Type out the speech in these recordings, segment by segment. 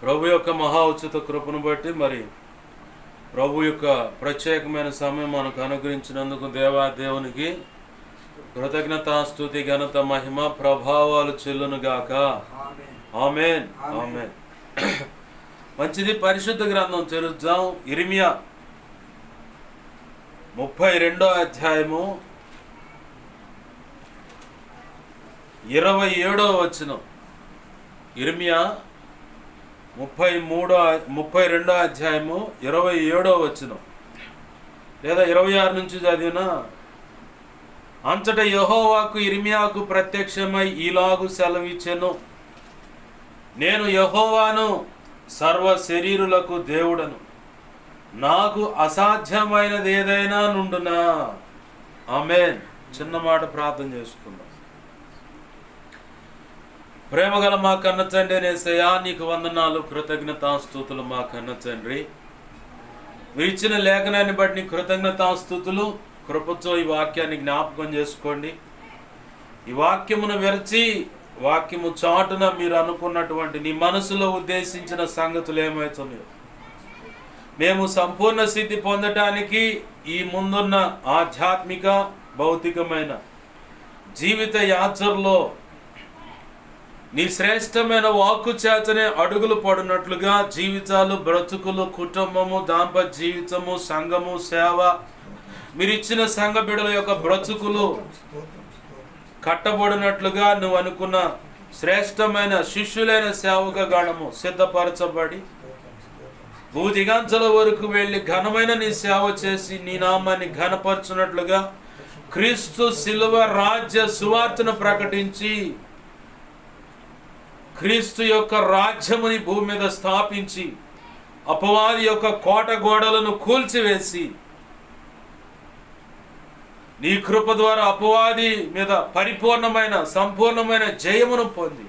ప్రభు యొక్క మహా ఉచిత కృపను బట్టి మరి ప్రభు యొక్క ప్రత్యేకమైన సమయం మనకు అనుగ్రహించినందుకు దేవునికి కృతజ్ఞతాస్తుతి ఘనత మహిమ ప్రభావాలు చెల్లునుగాక. ఆమేన్ ఆమేన్. మంచిది. పరిశుద్ధ గ్రంథం తెరుద్దాం. ఇర్మియా 32వ అధ్యాయము 27వ వచనం. ఇర్మియా 32వ అధ్యాయము 27వ వచనం లేదా 26 నుంచి చదివినా. అంతటా యెహోవాకు ఇర్మియాకు ప్రత్యక్షమై ఈలాగు సెలవిచ్చెను, నేను యెహోవాను, సర్వ శరీరులకు దేవుడను, నాకు అసాధ్యమైనది ఏదైనా నుండునా. ఆమేన్. చిన్న మాట ప్రార్థన చేసుకుందాం. ప్రేమగల మా కన్న తండ్రి యేసయ్యా, నీకు వందనాలు, కృతజ్ఞతాస్తుతులు. మా కన్న తండ్రి, మీరు ఇచ్చిన లేఖనాన్ని బట్టి నీ కృతజ్ఞతాస్తుతులు. కృపతో ఈ వాక్యాన్ని జ్ఞాపకం చేసుకోండి. ఈ వాక్యమును విరచి వాక్యము చాటున మీరు అనుకున్నటువంటి నీ మనసులో ఉద్దేశించిన సంగతులు ఏమవుతున్నాయో మేము సంపూర్ణ స్థితి పొందటానికి ఈ ముందున్న ఆధ్యాత్మిక భౌతికమైన జీవిత యాత్రలో నీ శ్రేష్టమైన వాక్కు చేతనే అడుగులు పడినట్లుగా జీవితాలు, బ్రతుకులు, కుటుంబము, దాంపత్య జీవితము, సంఘము, సేవ, మీరు ఇచ్చిన సంఘ బిడ్డల యొక్క బ్రతుకులు కట్టబడినట్లుగా నువ్వు అనుకున్న శ్రేష్టమైన శిష్యులైన సేవక గణము సిద్ధపరచబడి భూదిగంతల వరకు వెళ్ళి ఘనమైన నీ సేవ చేసి నీ నామాన్ని ఘనపరచున్నట్లుగా క్రీస్తు శిలువ రాజ్య సువార్తను ప్రకటించి క్రీస్తు యొక్క రాజ్యముని భూమి మీద స్థాపించి అపవాది యొక్క కోట గోడలను కూల్చివేసి నీ కృప ద్వారా అపవాది మీద పరిపూర్ణమైన సంపూర్ణమైన జయమును పొంది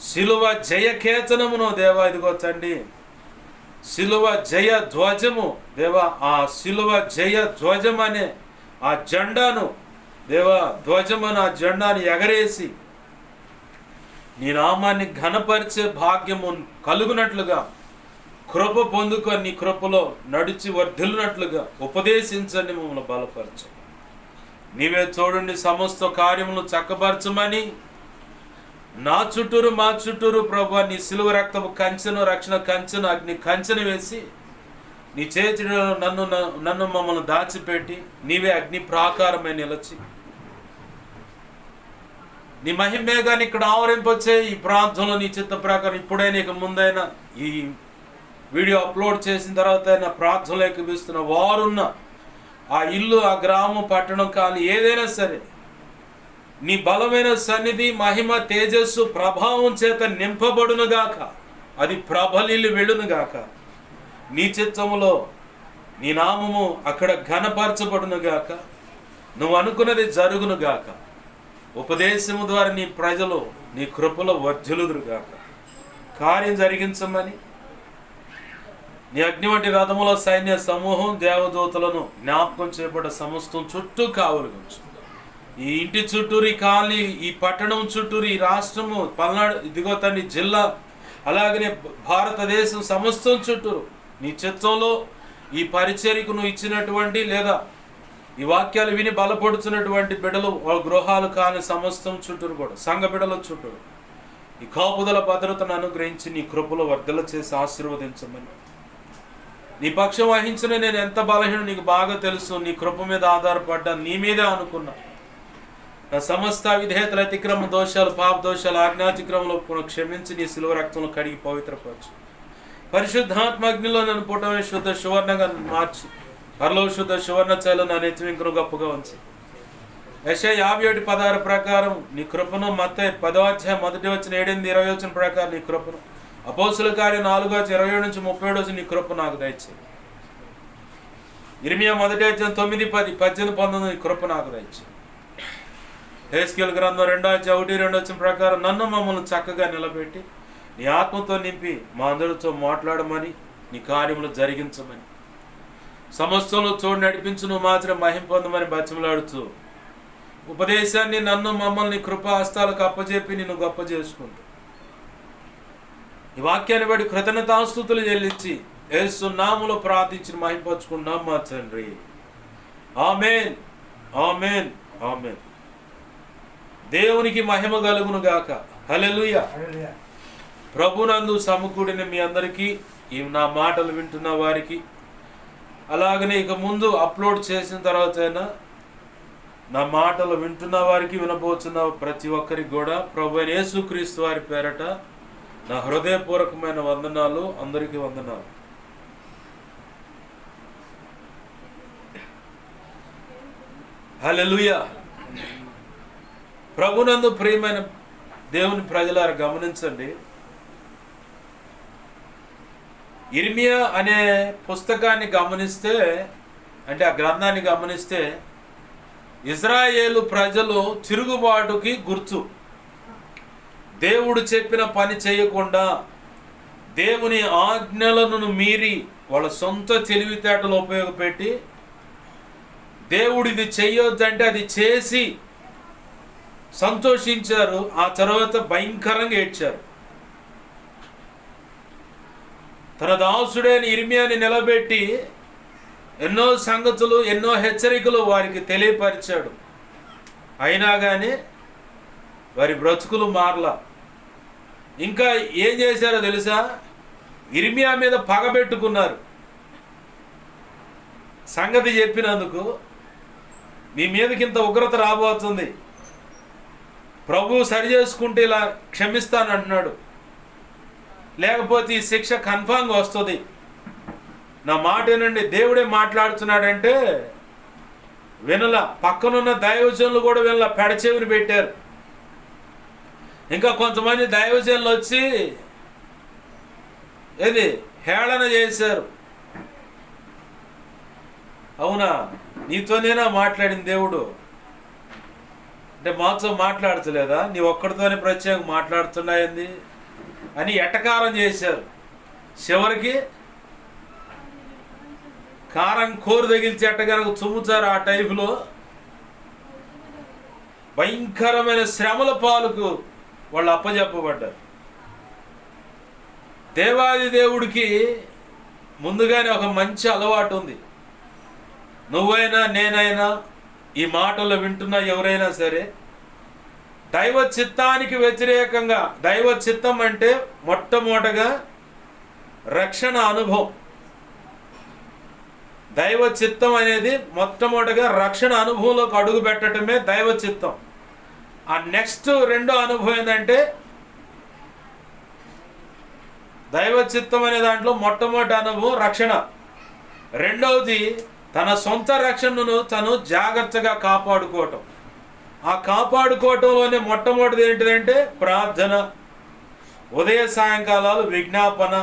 శిలువ జయకేతనమును దేవా, ఇదిగో తండ్రి, శిలువ జయ ధ్వజము దేవా, ఆ శిలువ జయ ధ్వజం అనే ఆ జెండాను దేవా, ధ్వజమని ఆ జెండాను ఎగరేసి నీ నామాన్ని ఘనపరిచే భాగ్యము కలుగునట్లుగా కృప పొందుకొని నీ కృపలో నడిచి వర్ధిల్లునట్లుగా ఉపదేశించండి, మమ్మల్ని బలపరచు. నీవే చూడండి, సమస్త కార్యములు చక్కపరచమని నా చుట్టూరు మా చుట్టూరు ప్రభు నీ సిలువ రక్తపు కంచెను, రక్షణ కంచెను, అగ్ని కంచెను వేసి నీ చేతిలో నన్ను మమ్మల్ని దాచిపెట్టి నీవే అగ్ని ప్రాకారమై నిలచి నీ మహిమేగాని ఇక్కడ ఆవరింపొచ్చే ఈ ప్రాంతంలో నీ చిత్త ప్రకారం ఇప్పుడైనా ఇక ముందైనా ఈ వీడియో అప్లోడ్ చేసిన తర్వాత అయినా ప్రార్థనలు ఎక్కిపిస్తున్న వారున్న ఆ ఇల్లు, ఆ గ్రామం, పట్టణం కానీ ఏదైనా సరే నీ బలమైన సన్నిధి, మహిమ, తేజస్సు, ప్రభావం చేత నింపబడునుగాక. అది ప్రబలిల్లు వెళ్ళునుగాక. నీ చిత్తములో నీ నామము అక్కడ ఘనపరచబడునుగాక. నువ్వు అనుకున్నది జరుగునుగాక. ఉపదేశము ద్వారా నీ ప్రజలు నీ కృపలో వర్ధిల్లుదురుగాక. కార్యం జరిగించమని నీ అగ్ని వంటి రథముల సైన్య సమూహం, దేవదూతలను జ్ఞాపకం చేయబడ్డ సమస్తం చుట్టూ కావలుగుంచు. ఈ ఇంటి చుట్టూరు, ఈ కాలనీ, ఈ పట్టణం చుట్టూరు, ఈ రాష్ట్రము, పల్నాడు, ఇదిగో తండ్రి జిల్లా, అలాగనే భారతదేశం సమస్తం చుట్టూరు నీ చిత్తంలో ఈ పరిచర్యకు నువ్వు ఇచ్చినటువంటి లేదా ఈ వాక్యాలు విని బలపడుతున్నటువంటి బిడ్డలు, వాళ్ళ గృహాలు కాని సమస్తం చుట్టూరు కూడా సంఘ బిడ్డల చుట్టూరు ఈ కాపుదల భద్రతను అనుగ్రహించి నీ కృపలో వర్ధల చేసి ఆశీర్వదించమని. నీ పక్షం వహించిన నేను ఎంత బలహీనం నీకు బాగా తెలుసు. నీ కృప మీద ఆధారపడ్డా, నీ మీదే అనుకున్నా. నా సమస్త విధేయతల అతిక్రమ దోషాలు, పాప దోషాలు, ఆజ్ఞాతిక్రమంలో క్షమించి నీ సిలువ రక్తంలో కడిగి పవిత్రపరచు. పరిశుద్ధాత్మగ్నిలో నన్ను పుట్టమే శుద్ధ సువర్ణగా మార్చి పరలో శుద్ధ సువర్ణ చైలు నా నెత్తివింకను గొప్పగా ఉంచి యెషయా 57:16 ప్రకారం నీ కృపను, మత్తయి 10వ అధ్యాయం 1 వచనం 7, 20 వచనం ప్రకారం నీ కృపను, అపోస్తుల కార్యం 4:27 నుంచి 37 నీ కృప నాకు దయచేయి. ఇర్మియా 1వ అధ్యాయం 9, 10, 18, 19 నీ కృప నాకు దయచేయి. హెస్కేలు గ్రంథం 2వ అధ్యాయం 1, 2 వచనం ప్రకారం నన్ను మమ్మల్ని చక్కగా నిలబెట్టి నీ ఆత్మతో నింపి మా అందరితో మాట్లాడమని, నీ కార్యములు జరిగించమని, సమస్తంలో చోటు నడిపించు, నువ్వు మాత్రం మహిమ పొందమని బతిమలాడుతూ ఉపదేశాన్ని నన్ను మమ్మల్ని కృపా హస్తాలకు అప్పజెప్పి నిన్ను గొప్ప చేసుకుంటూ ఈ వాక్యాన్ని బట్టి కృతజ్ఞతాస్తుతులు చెల్లించి యేసు నామములో ప్రార్థించి మహింపరచుకున్నాం మా తండ్రి. ఆమేన్, ఆమేన్, ఆమేన్. దేవునికి మహిమ కలుగును గాక. హల్లెలూయా. ప్రభునందు సమకూడిన మీ అందరికీ, ఈ నా మాటలు వింటున్న వారికి, అలాగనే ఇక ముందు అప్లోడ్ చేసిన తర్వాత అయినా నా మాటలు వింటున్న వారికి, వినబోతున్న ప్రతి ఒక్కరికి కూడా ప్రభు అయిన యేసుక్రీస్తు వారి పేరట నా హృదయపూర్వకమైన వందనాలు. అందరికీ వందనాలు. హల్లెలూయా. ప్రభునందు ప్రియమైన దేవుని ప్రజలారా గమనించండి. ఇర్మియా అనే పుస్తకాన్ని గమనిస్తే, అంటే ఆ గ్రంథాన్ని గమనిస్తే, ఇజ్రాయేలు ప్రజలు తిరుగుబాటుకి గుర్తు. దేవుడు చెప్పిన పని చేయకుండా దేవుని ఆజ్ఞలను మీరి వాళ్ళ సొంత తెలివితేటలు ఉపయోగపెట్టి దేవుడు ఇది చెయ్యొద్దంటే అది చేసి సంతోషించారు. ఆ తర్వాత భయంకరంగా ఏడ్చారు. తన దాసుడైన ఇర్మియాని నిలబెట్టి ఎన్నో సంగతులు, ఎన్నో హెచ్చరికలు వారికి తెలియపరిచాడు. అయినా కానీ వారి బ్రతుకులు మారలా. ఇంకా ఏం చేశారో తెలుసా? ఇర్మియా మీద పగబెట్టుకున్నారు. సంగతి చెప్పినందుకు మీ మీదకి ఇంత ఉగ్రత రాబోతుంది, ప్రభు సరి చేసుకుంటే ఇలా క్షమిస్తానంటున్నాడు, లేకపోతే ఈ శిక్ష కన్ఫామ్గా వస్తుంది, నా మాట ఏనండి, దేవుడే మాట్లాడుతున్నాడంటే వినలా. పక్కనున్న దైవజనులు కూడా వినలా, పెడచెవిని పెట్టారు. ఇంకా కొంతమంది దైవజనులు వచ్చి ఏది హేళన చేశారు. అవునా, నీతోనేనా మాట్లాడింది దేవుడు అంటే మాతో మాట్లాడతలేదా, నీ ఒక్కడితోనే ప్రత్యేకంగా మాట్లాడుతున్నాయింది అని ఎటకారం చేశారు. చివరికి కారం కోరు తగిలిచి ఎట్టగనక చుమ్ముతారు. ఆ టైపులో భయంకరమైన శ్రమల పాలకు వాళ్ళు అప్పజెప్పబడ్డారు. దేవాది దేవుడికి ముందుగానే ఒక మంచి అలవాటు ఉంది. నువ్వైనా నేనైనా ఈ మాటలు వింటున్నా ఎవరైనా సరే, దైవ చిత్తానికి వ్యతిరేకంగా, దైవ చిత్తం అంటే మొట్టమొదటగా రక్షణ అనుభవం. దైవ చిత్తం అనేది మొట్టమొదటిగా రక్షణ అనుభవంలోకి అడుగు పెట్టడమే దైవ చిత్తం. ఆ నెక్స్ట్ రెండో అనుభవం ఏంటంటే, దైవ చిత్తం అనే దాంట్లో మొట్టమొదటి అనుభవం రక్షణ. రెండవది తన సొంత రక్షణను తను జాగ్రత్తగా కాపాడుకోవటం. ఆ కాపాడుకోవటంలోనే మొట్టమొదటిది ఏంటిదంటే ప్రార్థన, ఉదయ సాయంకాలాలు విజ్ఞాపన,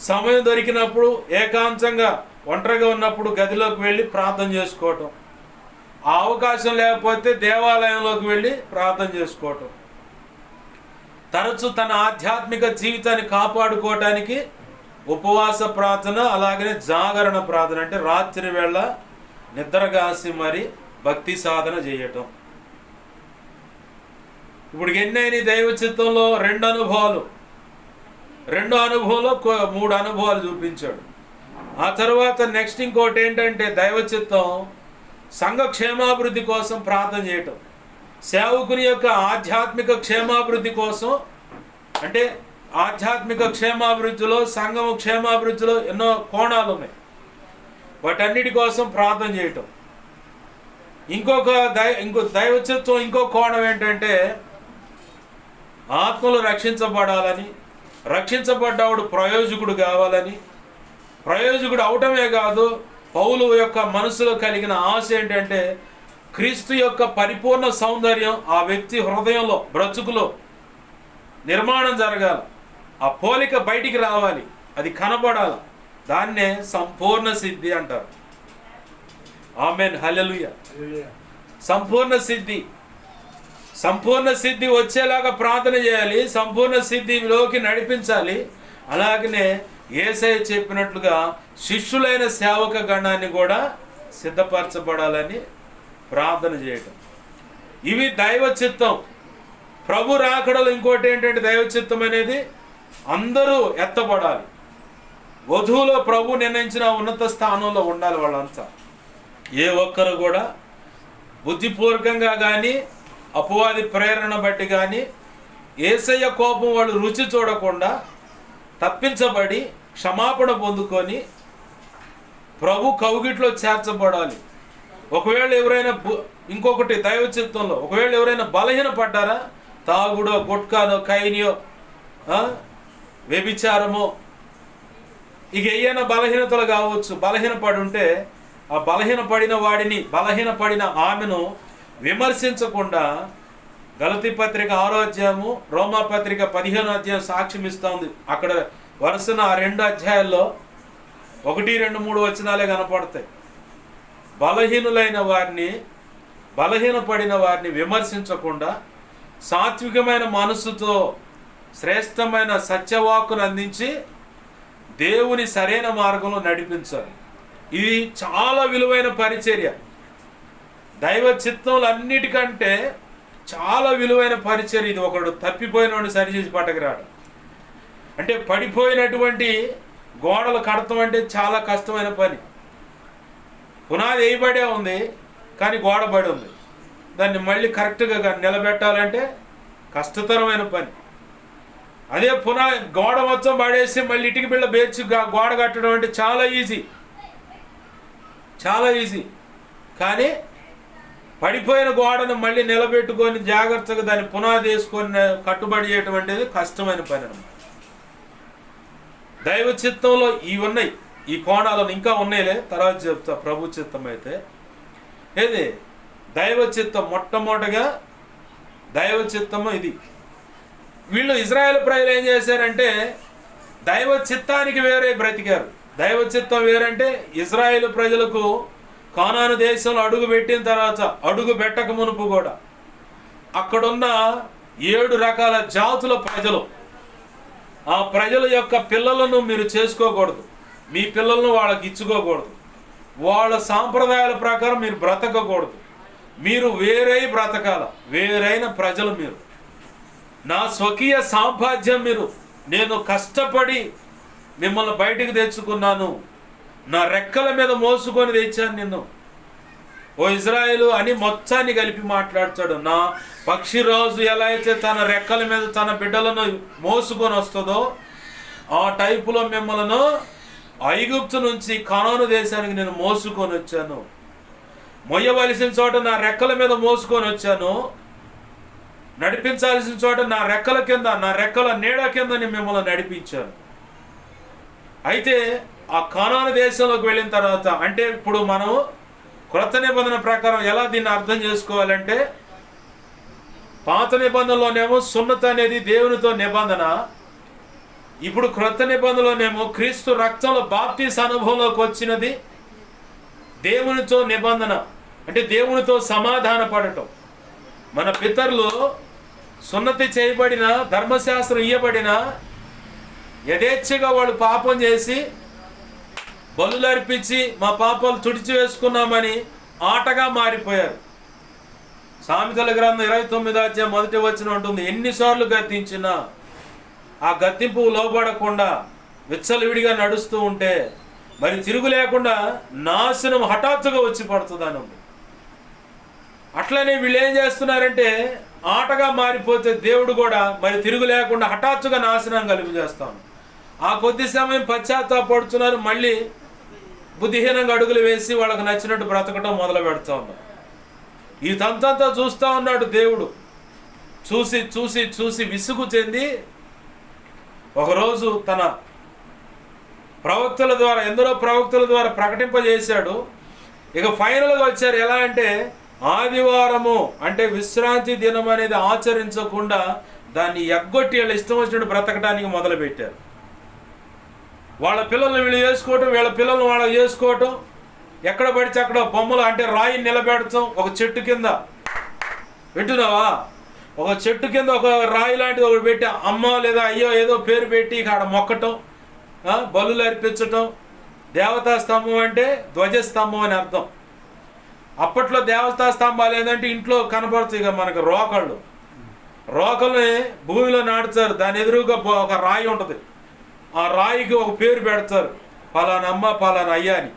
సమయం దొరికినప్పుడు ఏకాంతంగా ఒంటరిగా ఉన్నప్పుడు గదిలోకి వెళ్ళి ప్రార్థన చేసుకోవటం, ఆ అవకాశం లేకపోతే దేవాలయంలోకి వెళ్ళి ప్రార్థన చేసుకోవటం. తరచు తన ఆధ్యాత్మిక జీవితాన్ని కాపాడుకోవటానికి ఉపవాస ప్రార్థన, అలాగనే జాగరణ ప్రార్థన, అంటే రాత్రి వేళ నిద్రగాసి మరి భక్తి సాధన చేయటం. ఇప్పుడు ఎన్నైనా దైవ చిత్తంలో రెండు అనుభవాలు, రెండో అనుభవంలో 3 అనుభవాలు చూపించాడు. ఆ తర్వాత నెక్స్ట్ ఇంకోటి ఏంటంటే దైవ చిత్తం సంఘ క్షేమాభివృద్ధి కోసం ప్రార్థన చేయటం. సేవకుని యొక్క ఆధ్యాత్మిక క్షేమాభివృద్ధి కోసం, అంటే ఆధ్యాత్మిక క్షేమాభివృద్ధిలో, సంఘము క్షేమాభివృద్ధిలో ఎన్నో కోణాలు ఉన్నాయి. వాటన్నిటి కోసం ప్రార్థన చేయటం. ఇంకో దైవ చిత్తం ఇంకో కోణం ఏంటంటే ఆత్మలు రక్షించబడాలని, రక్షించబడ్డవాడు ప్రయోజకుడు కావాలని. ప్రయోజకుడు అవటమే కాదు, పౌలు యొక్క మనసులో కలిగిన ఆశ ఏంటంటే క్రీస్తు యొక్క పరిపూర్ణ సౌందర్యం ఆ వ్యక్తి హృదయంలో, బ్రతుకులో నిర్మాణం జరగాలి. ఆ పోలిక బయటికి రావాలి, అది కనబడాలి. దాన్నే సంపూర్ణ సిద్ధి అంటారు. ఆమేన్, హల్లెలూయా. సంపూర్ణ సిద్ధి, సంపూర్ణ సిద్ధి వచ్చేలాగా ప్రార్థన చేయాలి, సంపూర్ణ సిద్ధిలోకి నడిపించాలి. అలాగనే యేసయ్య చెప్పినట్లుగా శిష్యులైన సేవక గణాన్ని కూడా సిద్ధపరచబడాలని ప్రార్థన చేయటం. ఇవి దైవ చిత్తం. ప్రభు రాకడలో ఇంకోటి ఏంటంటే దైవ చిత్తం అనేది అందరూ ఎత్తబడాలి. వధువులో ప్రభు నిర్ణయించిన ఉన్నత స్థానంలో ఉండాలి వాళ్ళంతా. ఏ ఒక్కరు కూడా బుద్ధిపూర్వకంగా కానీ అపవాది ప్రేరణ బట్టి కానీ యేసయ్య కోపం వాళ్ళు రుచి చూడకుండా తప్పించబడి క్షమాపణ పొందుకొని ప్రభు కౌగిట్లో చేర్చబడాలి. ఒకవేళ ఎవరైనా ఇంకొకటి దైవ చిత్తంలో ఒకవేళ ఎవరైనా బలహీన పడ్డారా, తాగుడో గుట్కానో కైనియో వ్యభిచారమో ఇక ఏమైనా బలహీనతలు కావచ్చు, బలహీన పడి ఉంటే ఆ బలహీన పడిన ఆమెను విమర్శించకుండా గలతీ పత్రిక 6వ అధ్యాయము, రోమా పత్రిక 15వ అధ్యాయం సాక్ష్యం ఇస్తూ ఉంది. అక్కడ వరుసన ఆ 2 అధ్యాయాల్లో 1, 2, 3 వచనాలే కనపడతాయి. బలహీనపడిన వారిని విమర్శించకుండా సాత్వికమైన మనస్సుతో శ్రేష్టమైన సత్యవాక్కును అందించి దేవుని సరైన మార్గంలో నడిపించాలి. ఇది చాలా విలువైన పరిచర్య. దైవ చిత్తంలో అన్నిటికంటే చాలా విలువైన పరిచర్య ఇది. ఒకడు తప్పిపోయిన వాడిని సరిచేసి పట్టకరాడు. అంటే పడిపోయినటువంటి గోడలు కడతాం అంటే చాలా కష్టమైన పని. పునాది వేయబడే ఉంది కానీ గోడ పడి ఉంది. దాన్ని మళ్ళీ కరెక్ట్గా నిలబెట్టాలంటే కష్టతరమైన పని. అదే గోడ మొత్తం పడేసి మళ్ళీ ఇటుక బిళ్ళ పేర్చి గోడ కట్టడం అంటే చాలా ఈజీ. కానీ పడిపోయిన గోడను మళ్ళీ నిలబెట్టుకొని జాగ్రత్తగా దాన్ని పునాది వేసుకొని కట్టుబడి చేయటం అనేది కష్టమైన పని అన్నమాట. దైవ చిత్తంలో ఇవి ఉన్నాయి, ఈ కోణాలను ఇంకా ఉన్నాయిలే, తర్వాత చెప్తా. ప్రభు చిత్తం అయితే ఏది దైవ చిత్తం, మొట్టమొదటిగా దైవ చిత్తము ఇది. వీళ్ళు ఇజ్రాయేల్ ప్రజలు ఏం చేశారంటే దైవ చిత్తానికి వేరే బ్రతికారు. దైవ చిత్తం వేరంటే ఇజ్రాయేల్ ప్రజలకు కానాను దేశంలో అడుగు పెట్టిన తర్వాత, అడుగు పెట్టక మునుపు కూడా అక్కడున్న 7 రకాల జాతుల ప్రజలు, ఆ ప్రజల యొక్క పిల్లలను మీరు చేసుకోకూడదు, మీ పిల్లలను వాళ్ళకి ఇచ్చుకోకూడదు, వాళ్ళ సాంప్రదాయాల ప్రకారం మీరు బ్రతకకూడదు, మీరు వేరై బ్రతకాల, వేరైన ప్రజలు మీరు. నా స్వకీయ సాంపాద్యం మీరు, నేను కష్టపడి మిమ్మల్ని బయటికి తెచ్చుకున్నాను, నా రెక్కల మీద మోసుకొని తెచ్చాను నిన్ను ఓ ఇజ్రాయేలు అని మొత్తాన్ని కలిపి మాట్లాడతాడు. నా పక్షిరాజు ఎలా అయితే తన రెక్కల మీద తన బిడ్డలను మోసుకొని వస్తుందో ఆ టైపులో మిమ్మల్ని ఐగుప్తు నుంచి కనాను దేశానికి నేను మోసుకొని వచ్చాను. మొయ్యవలసిన చోట నా రెక్కల మీద మోసుకొని వచ్చాను, నడిపించాల్సిన చోట నా రెక్కల నీడ కింద నేను మిమ్మల్ని నడిపించాను. అయితే ఆ కనాను దేశంలోకి వెళ్ళిన తర్వాత, అంటే ఇప్పుడు మనం క్రొత్త నిబంధన ప్రకారం ఎలా దీన్ని అర్థం చేసుకోవాలంటే, పాత నిబంధనలోనేమో సున్నత అనేది దేవునితో నిబంధన, ఇప్పుడు క్రొత్త నిబంధనలోనేమో క్రీస్తు రక్తంలో బాప్తీసు అనుభవంలోకి వచ్చినది దేవునితో నిబంధన, అంటే దేవునితో సమాధాన పడటం. మన పితరులు సున్నతి చేయబడిన, ధర్మశాస్త్రం ఇయ్యబడిన యథేచ్ఛగా వాళ్ళు పాపం చేసి బలులు అర్పించి మా పాపాలు తుడిచి వేసుకున్నామని ఆటగా మారిపోయారు. సామెతల గ్రంథం 29వ అధ్యాయం 1వ వచనం ఉంటుంది, ఎన్నిసార్లు గద్దించినా ఆ గద్దింపు లోబడకుండా విచ్చలవిడిగా నడుస్తూ ఉంటే మరి తిరుగు లేకుండా నాశనం హఠాత్తుగా వచ్చి పడుతుందని. అట్లనే వీళ్ళు ఏం చేస్తున్నారంటే ఆటగా మారిపోతే దేవుడు కూడా మరి తిరుగు లేకుండా హఠాత్తుగా నాశనం కలిపి చేస్తాను. ఆ కొద్ది సమయం పశ్చాత్తాపడుతున్నారు, మళ్ళీ బుద్ధిహీనంగా అడుగులు వేసి వాళ్ళకు నచ్చినట్టు బ్రతకటం మొదలు పెడతా ఉన్నారు. ఈ తంతంతా చూస్తూ ఉన్నాడు దేవుడు. చూసి చూసి చూసి విసుగు చెంది ఒకరోజు తన ప్రవక్తల ద్వారా, ఎందరో ప్రవక్తల ద్వారా ప్రకటింపజేశాడు. ఇక ఫైనల్గా వచ్చారు. ఎలా అంటే ఆదివారము అంటే విశ్రాంతి దినం అనేది ఆచరించకుండా దాన్ని ఎగ్గొట్టి వీళ్ళ ఇష్టం వచ్చినట్టు బ్రతకడానికి మొదలుపెట్టారు. వాళ్ళ పిల్లల్ని వీళ్ళు చేసుకోవటం, వీళ్ళ పిల్లల్ని వాళ్ళకి చేసుకోవటం, ఎక్కడ పడితే అక్కడ బొమ్మలు అంటే రాయిని నిలబెడతాం, ఒక చెట్టు కింద వింటున్నావా, ఒక చెట్టు కింద ఒక రాయి లాంటిది ఒకటి పెట్టి అమ్మ లేదా అయ్యో ఏదో పేరు పెట్టి ఆడ మొక్కటం, బలులు అర్పించటం. దేవతా స్తంభం అంటే ధ్వజస్తంభం అని అర్థం. అప్పట్లో దేవతా స్తంభాలు ఏంటంటే ఇంట్లో కనపడుతుంది ఇక మనకు రోకళ్ళు, రోకల్ని భూమిలో నాటుతారు, దాని ఎదురుగా ఒక రాయి ఉంటుంది, ఆ రాయికి ఒక పేరు పెడతారు, పలానమ్మ పలానా అయ్యా అని.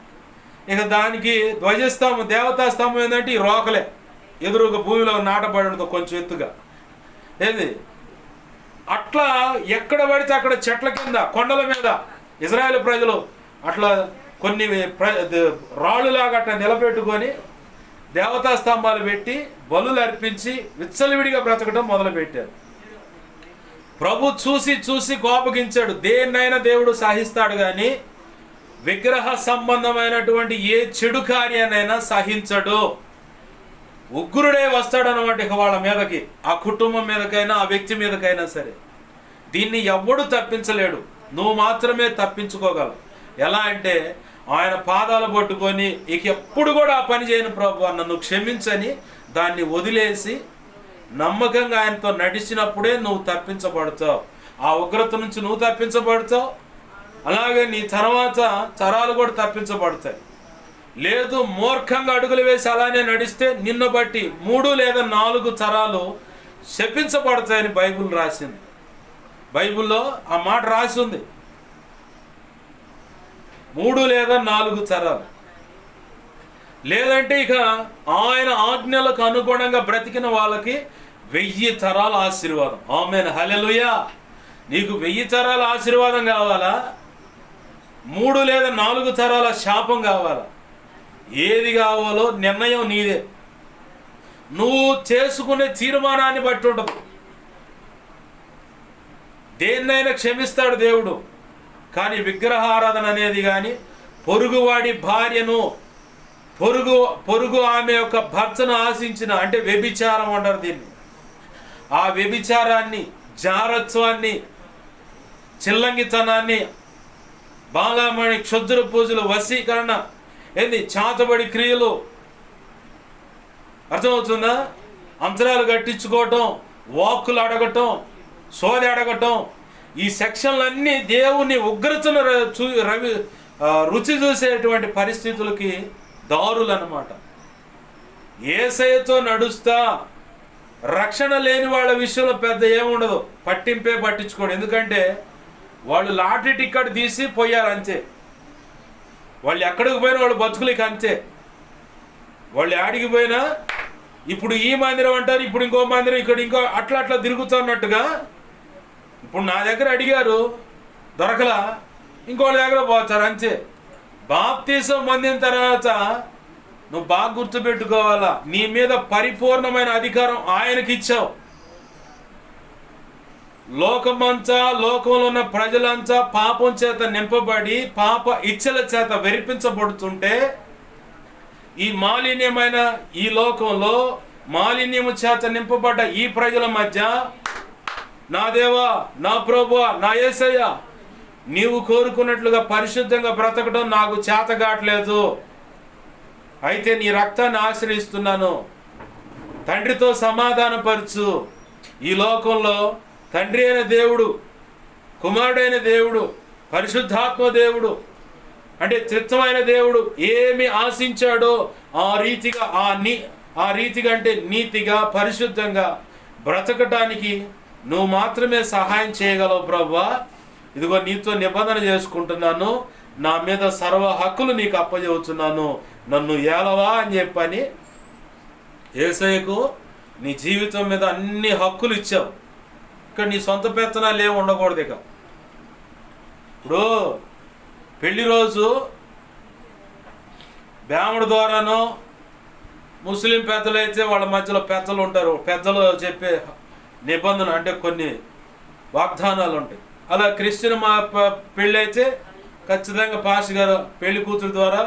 ఇక దానికి ధ్వజస్తంభం, దేవతా స్తంభం ఏంటంటే ఈ రోకలే ఎదురుగా భూమిలో నాటబడి ఉంటుంది కొంచెం ఎత్తుగా. ఏంది అట్లా ఎక్కడ పడితే అక్కడ చెట్ల కింద కొండల మీద ఇజ్రాయేల్ ప్రజలు అట్లా కొన్ని రాళ్ళులాగా అట్లా నిలబెట్టుకొని దేవతా స్తంభాలు పెట్టి బలులు అర్పించి విచ్చలవిడిగా బ్రతకడం మొదలుపెట్టారు. ప్రభు చూసి చూసి కోపగించాడు. దేన్నైనా దేవుడు సహిస్తాడు, కానీ విగ్రహ సంబంధమైనటువంటి ఏ చెడు కార్యాన్నైనా సహించడు. ఉగ్రుడే వస్తాడనమాట ఇక వాళ్ళ మీదకి, ఆ కుటుంబం మీదకైనా ఆ వ్యక్తి మీదకైనా సరే. దీన్ని ఎవ్వడు తప్పించలేడు, నువ్వు మాత్రమే తప్పించుకోగలవు. ఎలా అంటే ఆయన పాదాలు పట్టుకొని ఇక ఎప్పుడు కూడా ఆ పని చేయను ప్రభు, నన్ను క్షమించని దాన్ని వదిలేసి నమ్మకంగా ఆయనతో నడిచినప్పుడే నువ్వు తప్పించబడతావు. ఆ ఉగ్రత నుంచి నువ్వు తప్పించబడతావు, అలాగే నీ తర్వాత తరాలు కూడా తప్పించబడతాయి. లేదు మూర్ఖంగా అడుగులు వేసి అలానే నడిస్తే నిన్ను బట్టి 3 లేదా 4 తరాలు శపించబడతాయని బైబిల్ రాసింది. బైబిల్లో ఆ మాట రాసి ఉంది, 3 లేదా 4 తరాలు. లేదంటే ఇక ఆయన ఆజ్ఞలకు అనుగుణంగా బ్రతికిన వాళ్ళకి 1000 తరాల ఆశీర్వాదం. ఆమేన్, హల్లెలూయా. నీకు 1000 తరాల ఆశీర్వాదం కావాలా, 3 లేదా 4 తరాల శాపం కావాలా? ఏది కావాలో నిర్ణయం నీదే. నువ్వు చేసుకునే తీర్మానాన్ని బట్టి ఉండదు. దేన్నైనా క్షమిస్తాడు దేవుడు, కానీ విగ్రహారాధన అనేది కానీ పొరుగువాడి భార్యను పొరుగు ఆమె యొక్క భర్తను ఆశించిన, అంటే వ్యభిచారం అంటారు దీన్ని, ఆ వ్యభిచారాన్ని, జారత్వాన్ని, చిల్లంగితనాన్ని, బాలామణి క్షుద్ర పూజలు, వశీకరణ, ఏంది చాతబడి క్రియలు, అర్థమవుతుందా? అంతరాలు కట్టించుకోవటం, వాక్కులు అడగటం, సోది అడగటం, ఈ సెక్షన్లన్నీ దేవుని ఉగ్రతను రుచి చూసేటువంటి పరిస్థితులకి దారులు అన్నమాట. యేసయ్యతో నడుస్తా రక్షణ లేని వాళ్ళ విషయంలో పెద్ద ఏముండదు, పట్టించుకోడు. ఎందుకంటే వాళ్ళు లాటరీ టికెట్ తీసి పోయారు అంతే. వాళ్ళు ఎక్కడికి పోయినా వాళ్ళు బతుకులకి అంతే. వాళ్ళు ఆడికి పోయినా ఇప్పుడు ఈ మందిరం అంటారు, ఇప్పుడు ఇంకో మందిరం, ఇక్కడ ఇంకో అట్లా తిరుగుతున్నట్టుగా. ఇప్పుడు నా దగ్గర అడిగారు, దొరకలా, ఇంకోటి దగ్గర పోతారు అంతే. బాప్తీసం పొందిన తర్వాత నువ్వు బాగా గుర్తుపెట్టుకోవాలా, నీ మీద పరిపూర్ణమైన అధికారం ఆయనకి ఇచ్చావు. లోకమంతా, లోకంలో ఉన్న ప్రజలంతా పాపం చేత నింపబడి పాప ఇచ్చల చేత వెరిపించబడుతుంటే, ఈ మాలిన్యమైన ఈ లోకంలో మాలిన్యము చేత నింపబడ్డ ఈ ప్రజల మధ్య, నా దేవా, నా ప్రభువా, నా యేసయ్య, నీవు కోరుకున్నట్లుగా పరిశుద్ధంగా బ్రతకడం నాకు చేత కావట్లేదు, అయితే నీ రక్తాన్ని ఆశ్రయిస్తున్నాను, తండ్రితో సమాధానపరచు. ఈ లోకంలో తండ్రి అయిన దేవుడు, కుమారుడైన దేవుడు, పరిశుద్ధాత్మ దేవుడు, అంటే త్రిత్వమైన దేవుడు ఏమి ఆశించాడో ఆ రీతిగా అంటే నీతిగా, పరిశుద్ధంగా బ్రతకటానికి నువ్వు మాత్రమే సహాయం చేయగలవు ప్రభువా. ఇదిగో నీతో నిబంధన చేసుకుంటున్నాను, నా మీద సర్వ హక్కులు నీకు అప్పచెబుతున్నాను, నన్ను ఏలవా అని చెప్పని యేసయ్యకు నీ జీవితం మీద అన్ని హక్కులు ఇచ్చావు. ఇక్కడ నీ సొంత పెత్తనాలు ఏమి ఉండకూడదు. ఇక ఇప్పుడు పెళ్లి రోజు బ్రాహ్మణ ద్వారానో, ముస్లిం పెద్దలు అయితే వాళ్ళ మధ్యలో పెద్దలు ఉంటారు, పెద్దలు చెప్పే నిబంధన అంటే కొన్ని వాగ్దానాలు ఉంటాయి. అలా క్రిస్టియన్ పెళ్ళి అయితే ఖచ్చితంగా పాస్టర్ గారు పెళ్లి కూతురు ద్వారా,